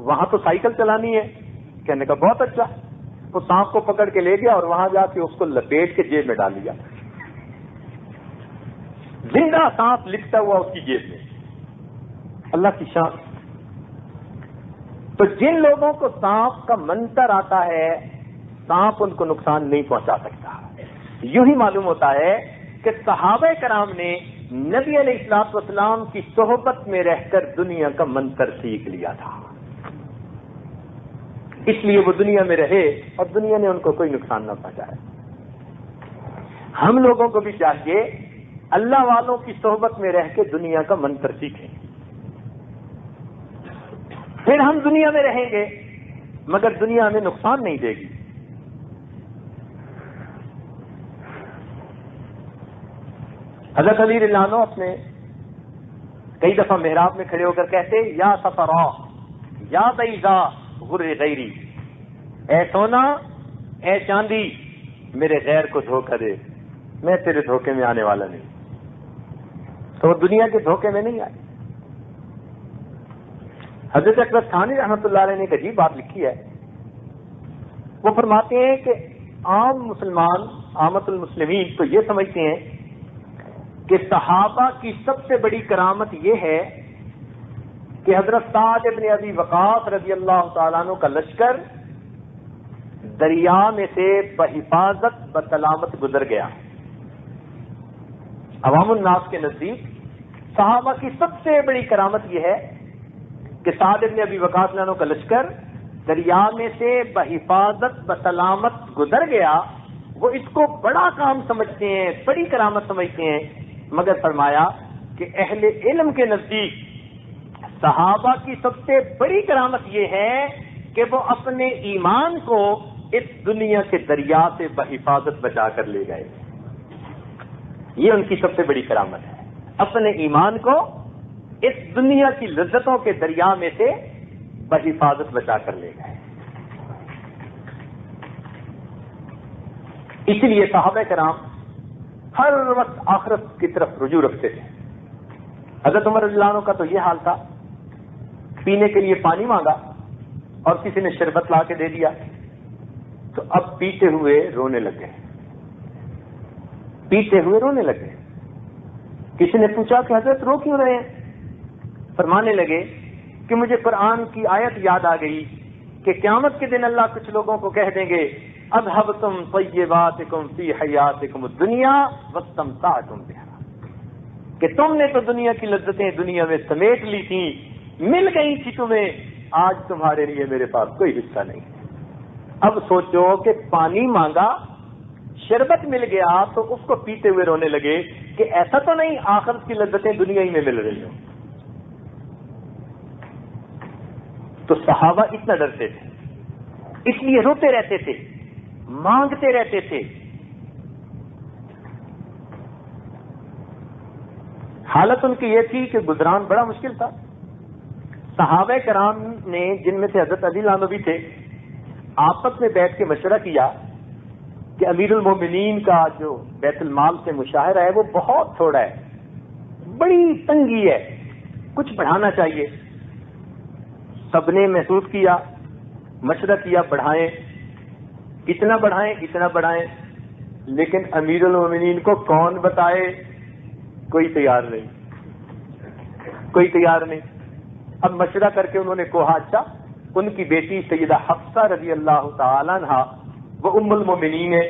وہاں تو سائیکل چلانی ہے. کہنے کا بہت اچھا. وہ سانپ کو پکڑ کے لے گیا اور وہاں جا کے اس کو لپیٹ کے جیب میں ڈال لیا. زندہ سانپ لپٹا ہوا اس کی جیب میں. اللہ کی شان. تو جن لوگوں کو سانپ کا منظر آتا ہے سانپ ان کو نقصان نہیں پہنچا سکتا. یوں ہی معلوم ہوتا ہے کہ صحابہ کرام نے نبی علیہ الصلوۃ والسلام کی صحبت میں رہ کر دنیا کا منظر سیکھ لیا تھا. اس لیے وہ دنیا میں رہے اور دنیا نے ان کو کوئی نقصان نہ پہنچایا. ہم لوگوں کو بھی چاہیے اللہ والوں کی صحبت میں رہ کے دنیا کا منظر سیکھیں. پھر ہم دنیا میں رہیں گے مگر دنیا ہمیں نقصان نہیں دے گی. حضرت علی رضی اللہ عنہ اپنے کئی دفعہ محراب میں کھڑے ہو کر کہتے یا سفرا یا بیضا غر غیری، اے سونا اے چاندی میرے غیر کو دھوکہ دے، میں تیرے دھوکے میں آنے والا نہیں. تو وہ دنیا کے دھوکے میں نہیں آئے. حضرت اکبر ثانی رحمۃ اللہ علیہ نے ایک عجیب بات لکھی ہے. وہ فرماتے ہیں کہ عام مسلمان، عامت المسلمین تو یہ سمجھتے ہیں کہ صحابہ کی سب سے بڑی کرامت یہ ہے کہ حضرت سعد ابن ابی وقاص رضی اللہ تعالیٰ عنہ کا لشکر دریا میں سے بحفاظت بسلامت گزر گیا. عوام الناس کے نزدیک صحابہ کی سب سے بڑی کرامت یہ ہے کہ سعد ابن ابی وقاص عنہ کا لشکر دریا میں سے بحفاظت بسلامت گزر گیا. وہ اس کو بڑا کام سمجھتے ہیں، بڑی کرامت سمجھتے ہیں. مگر فرمایا کہ اہل علم کے نزدیک صحابہ کی سب سے بڑی کرامت یہ ہے کہ وہ اپنے ایمان کو اس دنیا کے دریا سے بحفاظت بچا کر لے گئے. یہ ان کی سب سے بڑی کرامت ہے، اپنے ایمان کو اس دنیا کی لذتوں کے دریا میں سے بحفاظت بچا کر لے گئے. اسی لیے صحابہ کرام ہر وقت آخرت کی طرف رجوع رکھتے تھے. حضرت عمر رضی اللہ عنہ کا تو یہ حال تھا، پینے کے لیے پانی مانگا اور کسی نے شربت لا کے دے دیا تو اب پیتے ہوئے رونے لگے. پیتے ہوئے رونے لگے. کسی نے پوچھا کہ حضرت رو کیوں رہے ہیں؟ فرمانے لگے کہ مجھے قرآن کی آیت یاد آ گئی کہ قیامت کے دن اللہ کچھ لوگوں کو کہہ دیں گے اذهبتم طیباتکم فی حیاتکم الدنیا واستمتعتم بها، کہ تم نے تو دنیا کی لذتیں دنیا میں سمیٹ لی تھیں، مل گئی تھی تمہیں، آج تمہارے لیے میرے پاس کوئی حصہ نہیں. اب سوچو کہ پانی مانگا، شربت مل گیا تو اس کو پیتے ہوئے رونے لگے کہ ایسا تو نہیں آخرت کی لذتیں دنیا ہی میں مل رہی ہوں. تو صحابہ اتنا ڈرتے تھے، اس لیے روتے رہتے تھے، مانگتے رہتے تھے. حالت ان کی یہ تھی کہ گزران بڑا مشکل تھا. صحابہ کرام نے، جن میں سے حضرت علی عنہ بھی تھے، آپس میں بیٹھ کے مشورہ کیا کہ امیر المومنین کا جو بیت المال سے مشاہرہ ہے وہ بہت تھوڑا ہے، بڑی تنگی ہے، کچھ بڑھانا چاہیے۔ سب نے محسوس کیا، مشورہ کیا بڑھائیں، اتنا بڑھائیں اتنا بڑھائیں، لیکن امیر المومنین کو کون بتائے؟ کوئی تیار نہیں، کوئی تیار نہیں۔ اب مشورہ کر کے انہوں نے کہا اچھا، ان کی بیٹی سیدہ حفصہ رضی اللہ تعالی عنہا وہ ام المومنین ہے،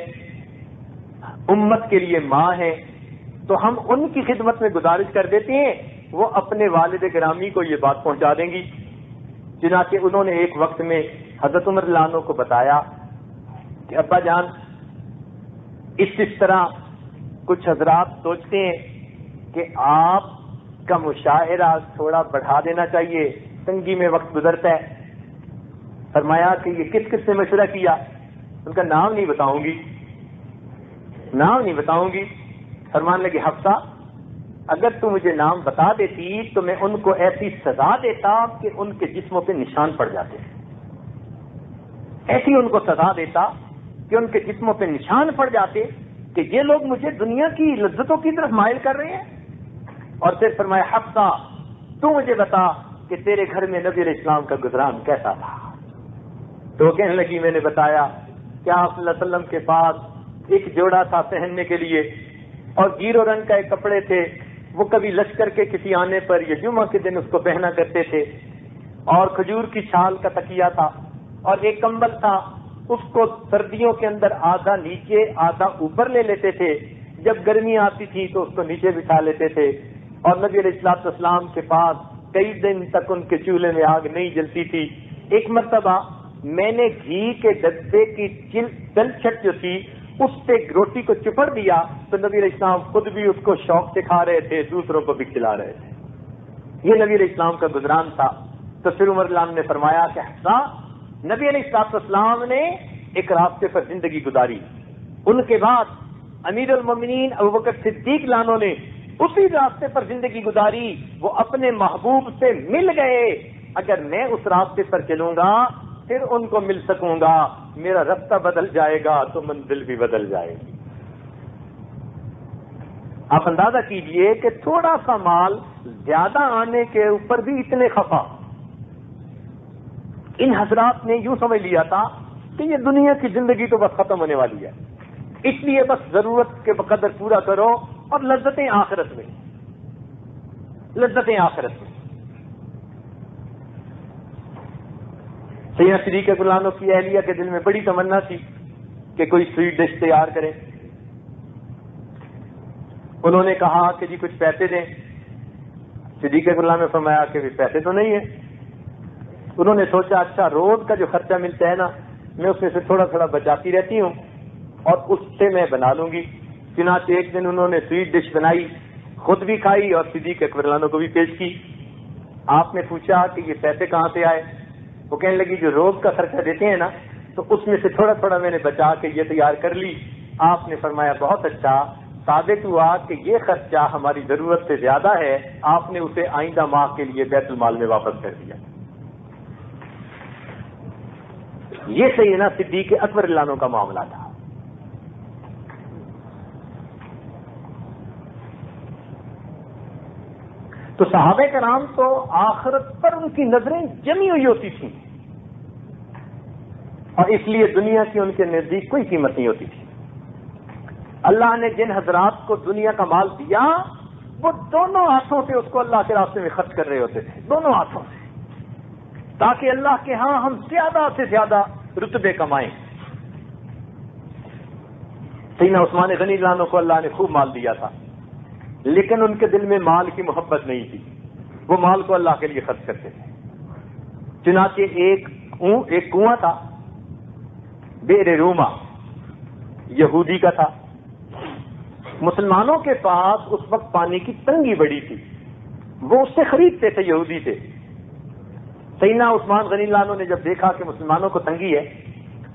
امت کے لیے ماں ہے، تو ہم ان کی خدمت میں گزارش کر دیتے ہیں، وہ اپنے والد گرامی کو یہ بات پہنچا دیں گی۔ چنانچہ انہوں نے ایک وقت میں حضرت عمر رضی اللہ عنہ کو بتایا کہ ابا جان اس طرح کچھ حضرات سوچتے ہیں کہ آپ کا مشاہرہ تھوڑا بڑھا دینا چاہیے، تنگی میں وقت گزرتا ہے۔ فرمایا کہ یہ کس کس نے مشورہ کیا؟ ان کا نام نہیں بتاؤں گی، نام نہیں بتاؤں گی۔ فرمان لگی حفصہ اگر تو مجھے نام بتا دیتی تو میں ان کو ایسی سزا دیتا کہ ان کے جسموں پہ نشان پڑ جاتے، ایسی ان کو سزا دیتا کہ ان کے جسموں پہ نشان پڑ جاتے کہ یہ لوگ مجھے دنیا کی لذتوں کی طرف مائل کر رہے ہیں۔ اور پھر فرمایا حفصہ تو مجھے بتا کہ تیرے گھر میں نبی علیہ السلام کا گزران کیسا تھا؟ تو کہنے لگی میں نے بتایا کہ آپ صلی اللہ علیہ وسلم کے پاس ایک جوڑا تھا پہننے کے لیے اور گیرو رنگ کا ایک کپڑے تھے، وہ کبھی لشکر کے کسی آنے پر یا جمعہ کے دن اس کو پہنا کرتے تھے، اور کھجور کی چھال کا تکیہ تھا، اور ایک کمبل تھا، اس کو سردیوں کے اندر آدھا نیچے آدھا اوپر لے لیتے تھے، جب گرمی آتی تھی تو اس کو نیچے بٹھا لیتے تھے، اور نبی علیہ الصلوۃ والسلام کے پاس کئی دن تک ان کے چولہے میں آگ نہیں جلتی تھی۔ ایک مرتبہ میں نے گھی کے ڈبے کی تلچھٹ جو تھی اس سے روٹی کو چپڑ دیا تو نبی علیہ السلام خود بھی اس کو شوق سے کھا رہے تھے، دوسروں کو بھی کھلا رہے تھے۔ یہ نبی علیہ السلام کا گزران تھا۔ تو پھر عمر رضی اللہ عنہ نے فرمایا کہ حفصہ نبی علیہ السلام نے ایک راستے پر زندگی گزاری، ان کے بعد امیر المومنین ابوبکر صدیق لانو نے اسی راستے پر زندگی گزاری، وہ اپنے محبوب سے مل گئے۔ اگر میں اس راستے پر چلوں گا پھر ان کو مل سکوں گا، میرا راستہ بدل جائے گا تو منزل بھی بدل جائے گی۔ آپ اندازہ کیجئے کہ تھوڑا سا مال زیادہ آنے کے اوپر بھی اتنے خفا۔ ان حضرات نے یوں سمجھ لیا تھا کہ یہ دنیا کی زندگی تو بس ختم ہونے والی ہے، اس لیے بس ضرورت کے بقدر پورا کرو اور لذتیں آخرت میں، لذتیں آخرت میں۔ سیدنا صدیق اکبر عنہ کی اہلیہ کے دل میں بڑی تمنا تھی کہ کوئی سویٹ ڈش تیار کریں۔ انہوں نے کہا کہ جی کچھ پیسے دیں۔ صدیق اکبر عنہ نے فرمایا کہ پیسے تو نہیں ہیں۔ انہوں نے سوچا اچھا روز کا جو خرچہ ملتا ہے نا میں اس میں سے تھوڑا تھوڑا بچاتی رہتی ہوں اور اس سے میں بنا لوں گی۔ چنانچہ ایک دن انہوں نے سویٹ ڈش بنائی، خود بھی کھائی اور صدیق اکبر عنہ کو بھی پیش کی۔ آپ نے پوچھا کہ یہ پیسے کہاں سے آئے؟ وہ کہنے لگی جو روز کا خرچہ دیتے ہیں نا تو اس میں سے تھوڑا تھوڑا میں نے بچا کے یہ تیار کر لی۔ آپ نے فرمایا بہت اچھا، ثابت ہوا کہ یہ خرچہ ہماری ضرورت سے زیادہ ہے، آپ نے اسے آئندہ ماہ کے لیے بیت المال میں واپس کر دیا۔ یہ سیدنا صدیق اکبر رضی اللہ عنہ کا معاملہ تھا۔ تو صحابہ کرام تو آخرت پر ان کی نظریں جمی ہوئی ہوتی تھیں اور اس لیے دنیا کی ان کے نزدیک کوئی قیمت نہیں ہوتی تھی۔ اللہ نے جن حضرات کو دنیا کا مال دیا وہ دونوں ہاتھوں سے اس کو اللہ کے راستے میں خرچ کر رہے ہوتے تھے، دونوں ہاتھوں سے، تاکہ اللہ کے ہاں ہم زیادہ سے زیادہ رتبے کمائیں۔ سیدنا عثمان غنی رضی اللہ عنہ کو اللہ نے خوب مال دیا تھا لیکن ان کے دل میں مال کی محبت نہیں تھی، وہ مال کو اللہ کے لیے خرچ کرتے تھے۔ چنانچہ ایک کنواں تھا بئر روما، یہودی کا تھا۔ مسلمانوں کے پاس اس وقت پانی کی تنگی بڑی تھی، وہ اس سے خریدتے تھے، یہودی تھے۔ سیدنا عثمان غنی اللہ عنہ نے جب دیکھا کہ مسلمانوں کو تنگی ہے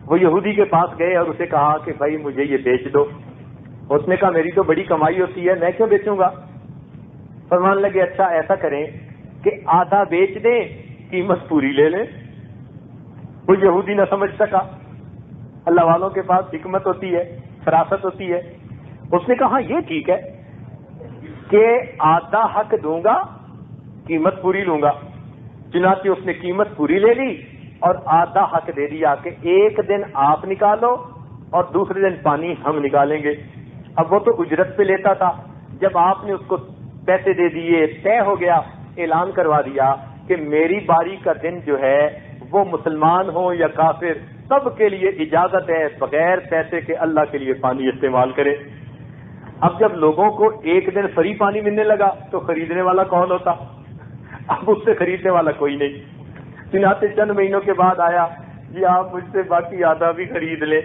وہ یہودی کے پاس گئے اور اسے کہا کہ بھائی مجھے یہ بیچ دو۔ اس نے کہا میری تو بڑی کمائی ہوتی ہے، میں کیوں بیچوں گا؟ فرمان لگے اچھا ایسا کریں کہ آدھا بیچ دیں، قیمت پوری لے لیں۔ وہ یہودی نہ سمجھ سکا، اللہ والوں کے پاس حکمت ہوتی ہے، فراست ہوتی ہے. اس نے کہا یہ ٹھیک ہے کہ آدھا حق دوں گا, قیمت پوری لوں گا. چنانچہ اس نے قیمت پوری لے لی اور آدھا حق دے دیا کہ ایک دن آپ نکالو اور دوسرے دن پانی ہم نکالیں گے. اب وہ تو اجرت پہ لیتا تھا. جب آپ نے اس کو پیسے دے دیے, طے ہو گیا, اعلان کروا دیا کہ میری باری کا دن جو ہے وہ مسلمان ہو یا کافر سب کے لیے اجازت ہے بغیر پیسے کے اللہ کے لیے پانی استعمال کرے. اب جب لوگوں کو ایک دن فری پانی ملنے لگا تو خریدنے والا کون ہوتا؟ اب اس سے خریدنے والا کوئی نہیں. چنانچہ چند مہینوں کے بعد آیا, جی آپ مجھ سے باقی آدھا بھی خرید لیں.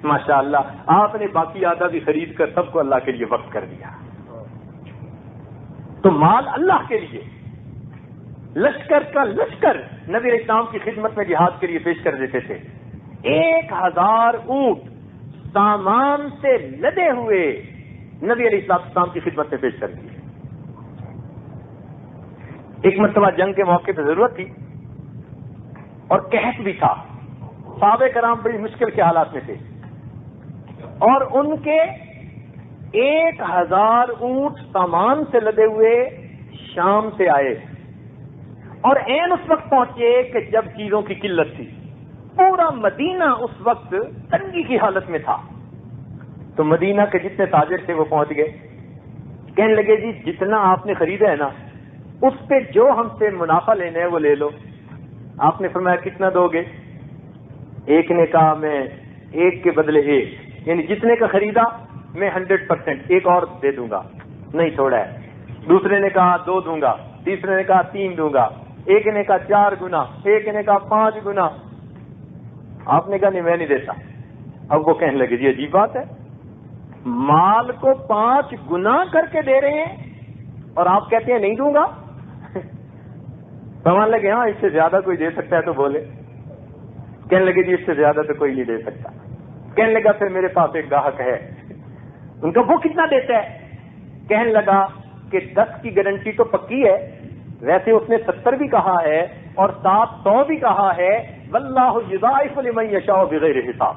ماشاءاللہ آپ نے باقی آدھا بھی خرید کر سب کو اللہ کے لیے وقف کر دیا. تو مال اللہ کے لیے, لشکر کا لشکر نبی علیہ السلام کی خدمت میں جہاد کے لیے پیش کر دیتے تھے. 1000 اونٹ سامان سے لدے ہوئے نبی علیہ السلام کی خدمت میں پیش کر دیے. ایک مرتبہ جنگ کے موقع پہ ضرورت تھی اور قحط بھی تھا. صحابہ کرام بڑی مشکل کے حالات میں تھے اور ان کے 1000 اونٹ سامان سے لدے ہوئے شام سے آئے اور عین اس وقت پہنچے کہ جب چیزوں کی قلت تھی. پورا مدینہ اس وقت تنگی کی حالت میں تھا. تو مدینہ کے جتنے تاجر تھے وہ پہنچ گئے. کہنے لگے جی جتنا آپ نے خریدا ہے نا اس پہ جو ہم سے منافع لینا ہے وہ لے لو. آپ نے فرمایا کتنا دو گے؟ ایک نے کہا میں ایک کے بدلے ایک, یعنی جتنے کا خریدا میں 100% ایک اور دے دوں گا, نہیں چھوڑا ہے. دوسرے نے کہا 2 دوں گا, تیسرے نے کہا 3 دوں گا, ایک نے کہا 4 گنا, ایک نے کہا 5 گنا. آپ نے کہا نہیں میں نہیں دیتا. اب وہ کہنے لگے جی عجیب بات ہے, مال کو 5 گنا کر کے دے رہے ہیں اور آپ کہتے ہیں نہیں دوں گا. سمجھ لگے ہاں اس سے زیادہ کوئی دے سکتا ہے تو بولے. کہنے لگے جی اس سے زیادہ تو کوئی نہیں دے سکتا. کہنے لگا پھر میرے پاس ایک گاہک ہے. ان کا وہ کتنا دیتا ہے؟ کہنے لگا کہ 10 کی گارنٹی تو پکی ہے, ویسے اس نے 70 بھی کہا ہے اور 700 بھی کہا ہے. واللہ یضاعف لمن یشاء بغیر حساب.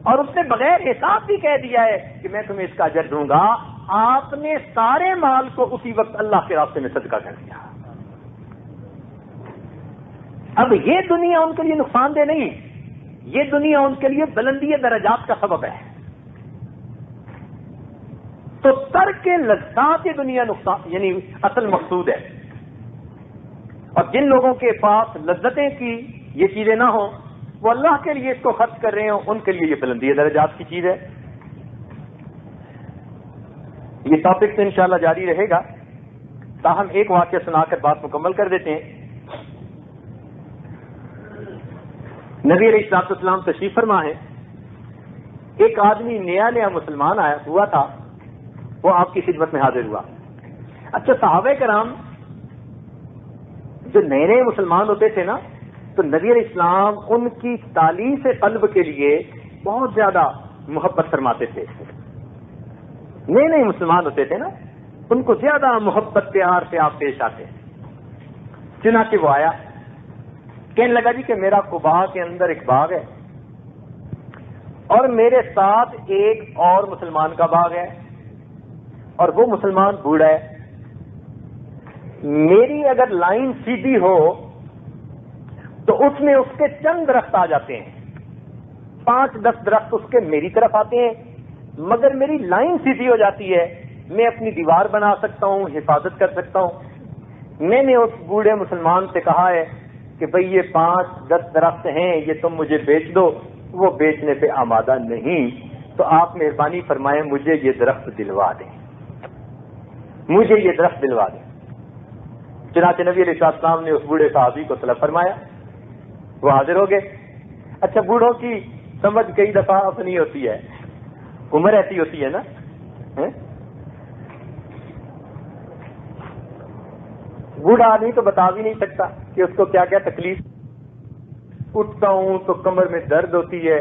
اور اس نے بغیر حساب بھی کہہ دیا ہے کہ میں تمہیں اس کا اجر دوں گا. آپ نے سارے مال کو اسی وقت اللہ کے راستے میں صدقہ کر دیا. اب یہ دنیا ان کے لیے نقصان دہ نہیں, یہ دنیا ان کے لیے بلندی درجات کا سبب ہے. تو ترک لذات یہ دنیا نقصان یعنی اصل مقصود ہے. اور جن لوگوں کے پاس لذتیں کی یہ چیزیں نہ ہوں وہ اللہ کے لیے اس کو خرچ کر رہے ہوں, ان کے لیے یہ بلندی درجات کی چیز ہے. یہ ٹاپک تو انشاءاللہ جاری رہے گا, تاہم ایک واقعہ سنا کر بات مکمل کر دیتے ہیں. نبی علیہ السلام تشریف فرما ہے. ایک آدمی نیا مسلمان آیا ہوا تھا, وہ آپ کی خدمت میں حاضر ہوا. اچھا صحابہ کرام جو نئے مسلمان ہوتے تھے نا تو نبی علیہ السلام ان کی تعلیف قلب کے لیے بہت زیادہ محبت فرماتے تھے. نئے مسلمان ہوتے تھے نا ان کو زیادہ محبت پیار سے آپ پیش آتے. چنانچہ وہ آیا, کہنے لگا جی کہ میرا قباء کے اندر ایک باغ ہے اور میرے ساتھ ایک اور مسلمان کا باغ ہے اور وہ مسلمان بوڑھا ہے. میری اگر لائن سیدھی ہو تو اس میں اس کے چند درخت آ جاتے ہیں, 5-10 درخت اس کے میری طرف آتے ہیں, مگر میری لائن سیدھی ہو جاتی ہے, میں اپنی دیوار بنا سکتا ہوں, حفاظت کر سکتا ہوں. میں نے اس بوڑھے مسلمان سے کہا ہے کہ بھئی یہ 5-10 درخت ہیں یہ تم مجھے بیچ دو. وہ بیچنے پہ آمادہ نہیں, تو آپ مہربانی فرمائیں مجھے یہ درخت دلوا دیں, مجھے یہ درخت دلوا دیں. چنانچہ نبی علیہ السلام نے اس بوڑھے صحابی کو طلب فرمایا, وہ حاضر ہو گئے. اچھا بوڑھوں کی سمجھ کئی دفعہ اپنی ہوتی ہے, عمر ایسی ہوتی ہے نا, بوڑھا آدمی تو بتا بھی نہیں سکتا کہ اس کو کیا کیا تکلیف. اٹھتا ہوں تو کمر میں درد ہوتی ہے,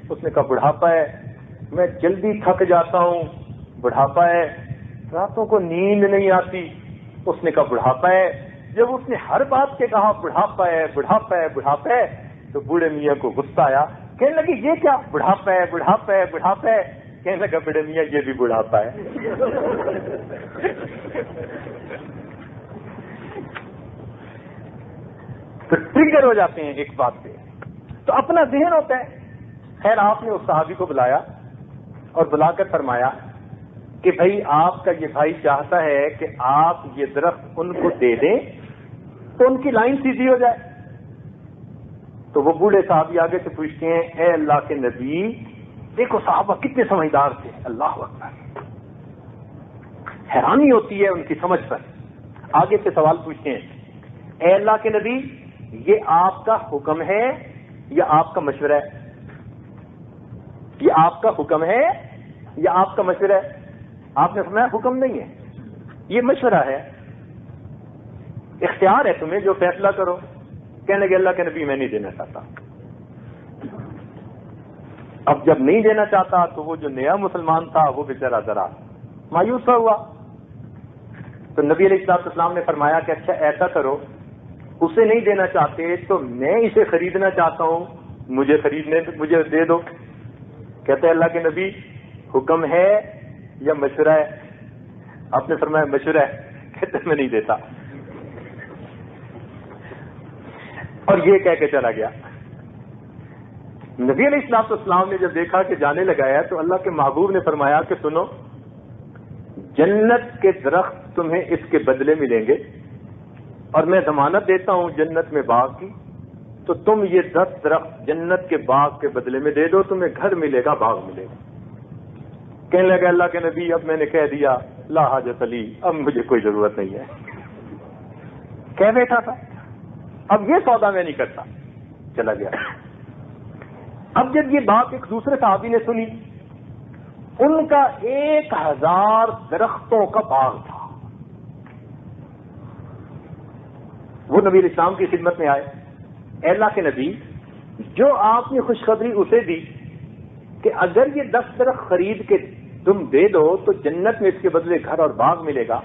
اس نے کہا بڑھاپا ہے. میں جلدی تھک جاتا ہوں, بڑھاپا ہے. راتوں کو نیند نہیں آتی, اس نے کہا بڑھاپا ہے. جب اس نے ہر بات کے کہا بڑھاپا ہے بڑھاپا ہے بڑھاپا ہے تو بوڑھے میاں کو غصہ آیا کہنے لگی یہ کیا؟ بڑھاپا ہے بڑھاپا ہے بڑھاپا ہے. کہنے لگا بڑے میاں یہ بھی بڑھاپا ہے. تو ٹریگر ہو جاتے ہیں ایک بات پہ. تو اپنا ذہن ہوتا ہے. خیر آپ نے اس صحابی کو بلایا اور بلا کر فرمایا کہ بھائی آپ کا یہ بھائی چاہتا ہے کہ آپ یہ درخت ان کو دے دیں تو ان کی لائن سیدھی ہو جائے. تو وہ بوڑھے صحابی آگے سے پوچھتے ہیں اے اللہ کے نبی، دیکھو صحابہ کتنے سمجھدار تھے. اللہ اکبر، حیرانی ہوتی ہے ان کی سمجھ پر. آگے سے سوال پوچھتے ہیں اے اللہ کے نبی، یہ آپ کا حکم ہے یا آپ کا مشورہ ہے؟ یہ آپ کا حکم ہے یا آپ کا مشورہ ہے؟ آپ نے فرمایا حکم نہیں ہے، یہ مشورہ ہے، اختیار ہے تمہیں، جو فیصلہ کرو. کہنے لگے اللہ کے نبی میں نہیں دینا چاہتا. اب جب نہیں دینا چاہتا تو وہ جو نیا مسلمان تھا وہ بیچارہ ذرا مایوس ہوا. تو نبی علیہ السلام نے فرمایا کہ اچھا ایسا کرو، اسے نہیں دینا چاہتے تو میں اسے خریدنا چاہتا ہوں، مجھے دے دو. کہتے ہیں اللہ کے نبی حکم ہے یا مشورہ ہے؟ آپ نے فرمایا مشورہ ہے. کہتے میں نہیں دیتا. اور یہ کہہ کے چلا گیا. نبی علیہ السلام نے جب دیکھا کہ جانے لگا ہے تو اللہ کے محبوب نے فرمایا کہ سنو، جنت کے درخت تمہیں اس کے بدلے ملیں گے اور میں ضمانت دیتا ہوں جنت میں باغ کی، تو تم یہ 10 درخت جنت کے باغ کے بدلے میں دے دو، تمہیں گھر ملے گا، باغ ملے گا. کہنے لگا اللہ کے نبی اب میں نے کہہ دیا لا حاجت لی، اب مجھے کوئی ضرورت نہیں ہے. کہہ بیٹھا تھا اب یہ سودا میں نہیں کرتا. چلا گیا. اب جب یہ بات ایک دوسرے صحابی نے سنی، ان کا 1000 درختوں کا باغ تھا. وہ نبی علیہ السلام کی خدمت میں آئے. اے اللہ کے نبی، جو آپ نے خوشخبری اسے دی کہ اگر یہ 10 درخت خرید کے تم دے دو تو جنت میں اس کے بدلے گھر اور باغ ملے گا،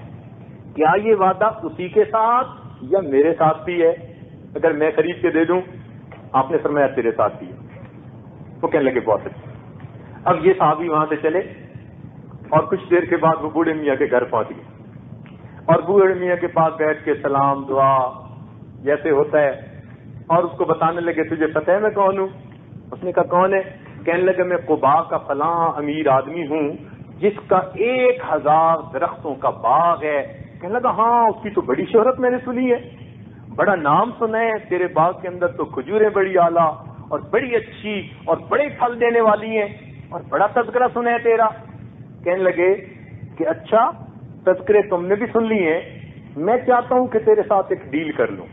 کیا یہ وعدہ اسی کے ساتھ یا میرے ساتھ بھی ہے؟ اگر میں خرید کے دے دوں؟ آپ نے فرمایا تیرے ساتھ بھی ہے. وہ کہنے لگے بہت اچھا. اب یہ صحابی وہاں سے چلے اور کچھ دیر کے بعد وہ بوڑھے میاں کے گھر پہنچ گئے اور بوڑھے میاں کے پاس بیٹھ کے سلام دعا جیسے ہوتا ہے اور اس کو بتانے لگے تجھے پتہ ہے میں کون ہوں؟ اس نے کہا کون ہے؟ کہنے لگا میں قباء کا فلاں امیر آدمی ہوں جس کا 1000 درختوں کا باغ ہے. کہنے لگا ہاں اس کی تو بڑی شہرت میں نے سنی ہے، بڑا نام سنا ہے، تیرے باغ کے اندر تو کھجوریں بڑی اعلیٰ اور بڑی اچھی اور بڑے پھل دینے والی ہیں اور بڑا تذکرہ سنا ہے تیرا. کہنے لگے کہ اچھا تذکرے تم نے بھی سن لی ہیں، میں چاہتا ہوں کہ تیرے ساتھ ایک ڈیل کر لوں.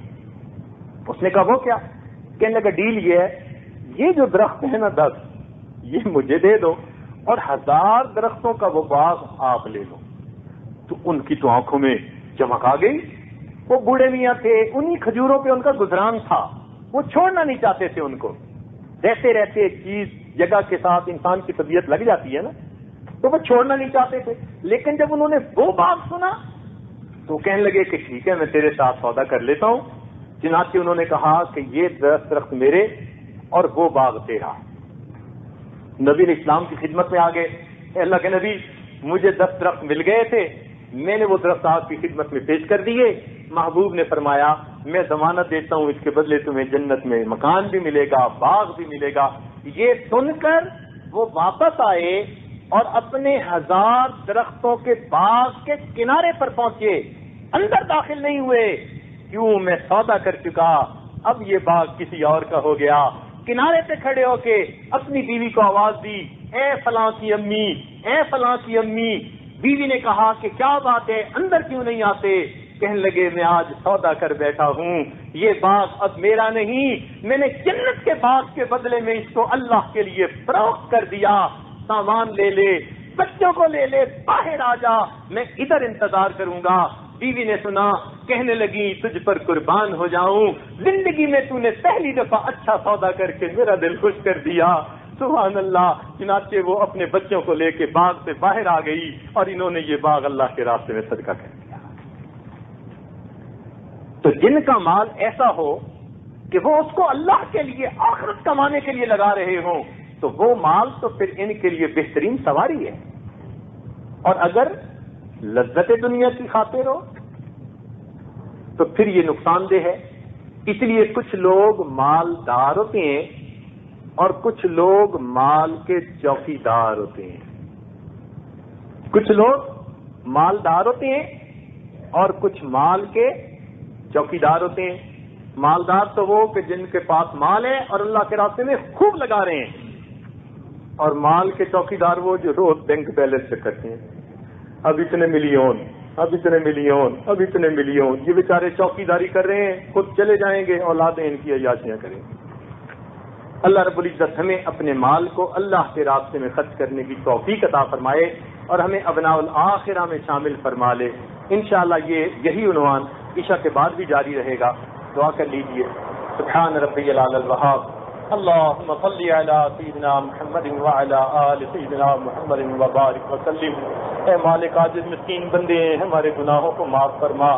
اس نے کہا وہ کیا؟ کہنے لگا ڈیل یہ ہے، یہ جو درخت ہے نا 10 یہ مجھے دے دو اور 1000 درختوں کا وہ باغ آپ لے لو. تو ان کی تو آنکھوں میں چمک آ گئی. وہ بوڑھے میاں تھے، انہی کھجوروں پہ ان کا گزران تھا، وہ چھوڑنا نہیں چاہتے تھے ان کو. رہتے رہتے چیز جگہ کے ساتھ انسان کی طبیعت لگ جاتی ہے نا، تو وہ چھوڑنا نہیں چاہتے تھے. لیکن جب انہوں نے وہ باغ سنا تو کہنے لگے کہ ٹھیک ہے میں تیرے ساتھ سودا کر لیتا ہوں. چنانچہ انہوں نے کہا کہ یہ 10 درخت میرے اور وہ باغ تیرا. نبی علیہ السلام کی خدمت میں آ گئے. اے اللہ کے نبی مجھے 10 درخت مل گئے تھے، میں نے وہ درخت آپ کی خدمت میں پیش کر دیے. محبوب نے فرمایا میں ضمانت دیتا ہوں اس کے بدلے تمہیں جنت میں مکان بھی ملے گا، باغ بھی ملے گا. یہ سن کر وہ واپس آئے اور اپنے 1000 درختوں کے باغ کے کنارے پر پہنچے، اندر داخل نہیں ہوئے. کیوں؟ میں سودا کر چکا، اب یہ باغ کسی اور کا ہو گیا. کنارے پہ کھڑے ہو کے اپنی بیوی کو آواز دی اے فلاں کی امی، اے فلاں کی امی. بیوی نے کہا کہ کیا بات ہے، اندر کیوں نہیں آتے؟ کہنے لگے میں آج سودا کر بیٹھا ہوں، یہ باغ اب میرا نہیں، میں نے جنت کے باغ کے بدلے میں اس کو اللہ کے لیے فروخت کر دیا. سامان لے لے، بچوں کو لے لے، باہر آ جا، میں ادھر انتظار کروں گا. بیوی نے سنا، کہنے لگی تجھ پر قربان ہو جاؤں، زندگی میں تو نے پہلی دفعہ اچھا سودا کر کے میرا دل خوش کر دیا. سبحان اللہ. چنانچہ وہ اپنے بچوں کو لے کے باغ سے باہر آ گئی اور انہوں نے یہ باغ اللہ کے راستے میں صدقہ کر دیا. تو جن کا مال ایسا ہو کہ وہ اس کو اللہ کے لیے آخرت کمانے کے لیے لگا رہے ہوں تو وہ مال تو پھر ان کے لیے بہترین سواری ہے. اور اگر لذت دنیا کی خاطر ہو تو پھر یہ نقصان دہ ہے. اس لیے کچھ لوگ مالدار ہوتے ہیں اور کچھ لوگ مال کے چوکیدار ہوتے ہیں. کچھ لوگ مالدار ہوتے ہیں اور کچھ مال کے چوکیدار ہوتے ہیں. مالدار تو وہ کہ جن کے پاس مال ہے اور اللہ کے راستے میں خوب لگا رہے ہیں, اور مال کے چوکیدار وہ جو روز بینک بیلنس چیک کرتے ہیں, اب اتنے ملین, اب اتنے ملین, اب اتنے ملین. یہ بیچارے چوکیداری کر رہے ہیں, خود چلے جائیں گے, اولادیں ان کی عیاشیاں کریں گے. اللہ رب العزت ہمیں اپنے مال کو اللہ کے راستے میں خرچ کرنے کی توفیق عطا فرمائے اور ہمیں ابناء الآخرہ میں شامل فرما لے. انشاءاللہ یہی عنوان عشاء کے بعد بھی جاری رہے گا. دعا کر لیجئے. سبحان ربی العلی الوہاب. اللهم صل على سيدنا محمد وعلى آل سيدنا محمد وبارك وسلم. اے مالک عاجز مسکین بندے ہمارے گناہوں کو معاف فرما.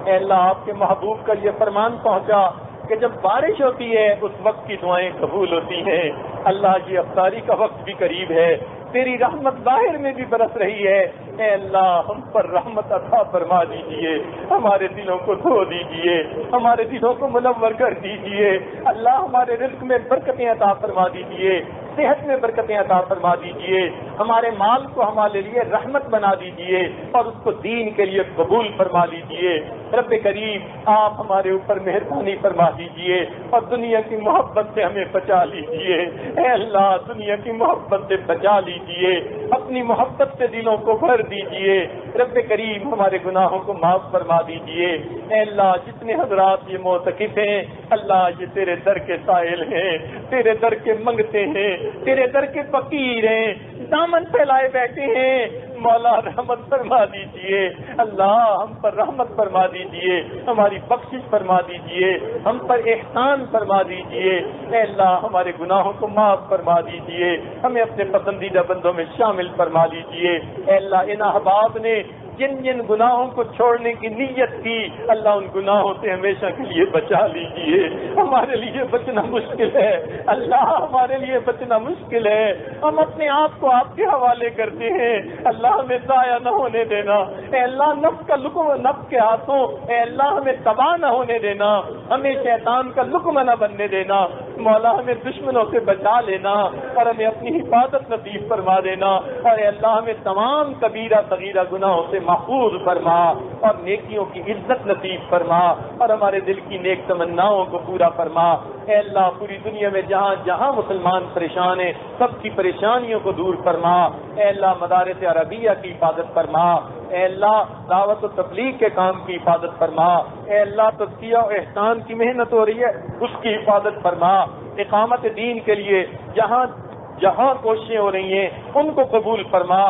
اے اللہ آپ کے محبوب کا یہ فرمان پہنچا کہ جب بارش ہوتی ہے اس وقت کی دعائیں قبول ہوتی ہیں. اللہ یہ افطاری کا وقت بھی قریب ہے, تیری رحمت ظاہر میں بھی برس رہی ہے. اے اللہ ہم پر رحمت عطا فرما دیجئے, ہمارے دلوں کو دھو دیجئے, ہمارے دلوں کو منور کر دیجئے. اللہ ہمارے رزق میں برکتیں عطا فرما دیجئے, صحت میں برکتیں عطا فرما دیجئے. ہمارے مال کو ہمارے لیے رحمت بنا دیجئے اور اس کو دین کے لیے قبول فرما دیجئے. رب کریم آپ ہمارے اوپر مہربانی فرما دیجئے اور دنیا کی محبت سے ہمیں بچا لیجئے. اے اللہ دنیا کی محبت سے بچا لیجئے, اپنی محبت سے دلوں کو بھر دیجئے. رب کریم ہمارے گناہوں کو معاف فرما دیجئے. اے اللہ جتنے حضرات یہ معتکف ہیں اللہ یہ تیرے در کے سائل ہیں, تیرے در کے منگتے ہیں, تیرے در کے فقیر ہیں, دامن پھیلائے بیٹھے ہیں. مولا رحمت فرما دیجئے. اللہ ہم پر رحمت فرما دیجئے, ہماری بخشش فرما دیجئے, ہم پر احسان فرما دیجئے. اے اللہ ہمارے گناہوں کو معاف فرما دیجئے, ہمیں اپنے پسندیدہ بندوں میں شامل فرما دیجئے. اے اللہ ان احباب نے جن جن گناہوں کو چھوڑنے کی نیت کی اللہ ان گناہوں سے ہمیشہ کے لیے بچا لیجئے. ہمارے لیے بچنا مشکل ہے, اللہ ہمارے لیے بچنا مشکل ہے. ہم اپنے آپ کو آپ کے حوالے کرتے ہیں, اللہ ہمیں ضائع نہ ہونے دینا. اے اللہ نفس کا لقمہ نفس کے ہاتھوں, اے اللہ ہمیں تباہ نہ ہونے دینا, ہمیں شیطان کا لقمہ نہ بننے دینا. مولا ہمیں دشمنوں سے بچا لینا اور ہمیں اپنی حفاظت نصیب فرما دینا. اور اے اللہ ہمیں تمام کبیرہ صغیرہ گناہوں سے محفوظ فرما اور نیکیوں کی عزت نصیب فرما اور ہمارے دل کی نیک تمناؤں کو پورا فرما. اے اللہ پوری دنیا میں جہاں جہاں مسلمان پریشان ہیں سب کی پریشانیوں کو دور فرما. اے اللہ مدارس عربیہ کی حفاظت فرما. اے اللہ دعوت و تبلیغ کے کام کی حفاظت فرما. اے اللہ تزکیہ و احسان کی محنت ہو رہی ہے اس کی حفاظت فرما. اقامت دین کے لیے جہاں جہاں کوششیں ہو رہی ہیں ان کو قبول فرما.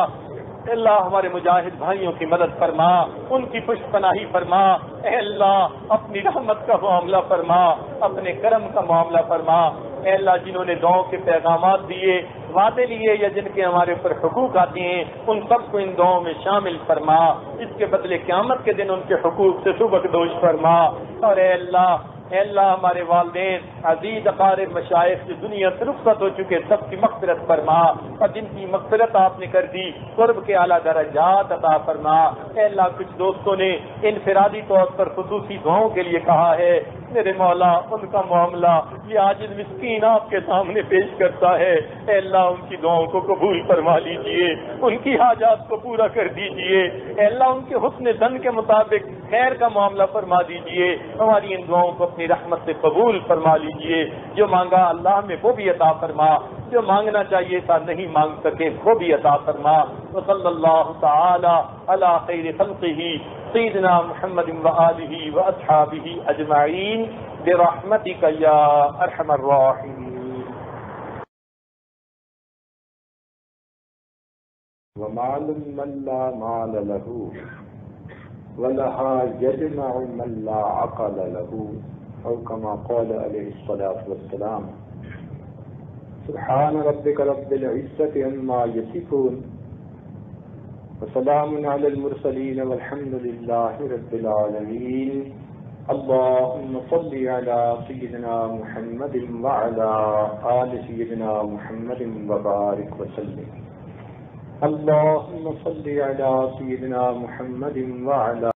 اللہ ہمارے مجاہد بھائیوں کی مدد فرما, ان کی پشت پناہی فرما. اے اللہ اپنی رحمت کا معاملہ فرما, اپنے کرم کا معاملہ فرما. اے اللہ جنہوں نے دعاؤں کے پیغامات دیے, وعدے لیے یا جن کے ہمارے اوپر حقوق آتے ہیں ان سب کو ان دعاؤں میں شامل فرما. اس کے بدلے قیامت کے دن ان کے حقوق سے سبکدوش فرما. اور اے اللہ ہمارے والدین عزیز اقارب مشائخ جو دنیا سے رخصت ہو چکے سب کی مغفرت فرما, اور جن کی مغفرت آپ نے کر دی قرب کے اعلیٰ درجات عطا فرما. اے اللہ کچھ دوستوں نے انفرادی طور پر خصوصی دعاؤں کے لیے کہا ہے, میرے مولا ان کا معاملہ یہ عاجز مسکین آپ کے سامنے پیش کرتا ہے. اے اللہ ان کی دعاؤں کو قبول فرما لیجئے, ان کی حاجات کو پورا کر دیجئے. اے اللہ ان کے حسن ظن کے مطابق خیر کا معاملہ فرما دیجئے. ہماری ان دعاؤں کو اپنی رحمت سے قبول فرما لیجئے. جو مانگا اللہ میں وہ بھی عطا فرما, جو مانگنا چاہیے تھا نہیں مانگ سکے وہ بھی عطا فرما. وصلی اللہ تعالی علی خیر خلقہ سیدنا محمد وآلہ واصحابہ اجمعین برحمتک یا ارحم الراحمین. ومال من لا مال له ولها يجمع من لا عقل له او كما قال عليه الصلاة والسلام. سبحان ربك رب العزة عما يصفون وسلام على المرسلين والحمد لله رب العالمين. اللهم صل على سيدنا محمد وعلى آل سيدنا محمد وبارك وسلم. اللهم صل على سيدنا محمد وعلى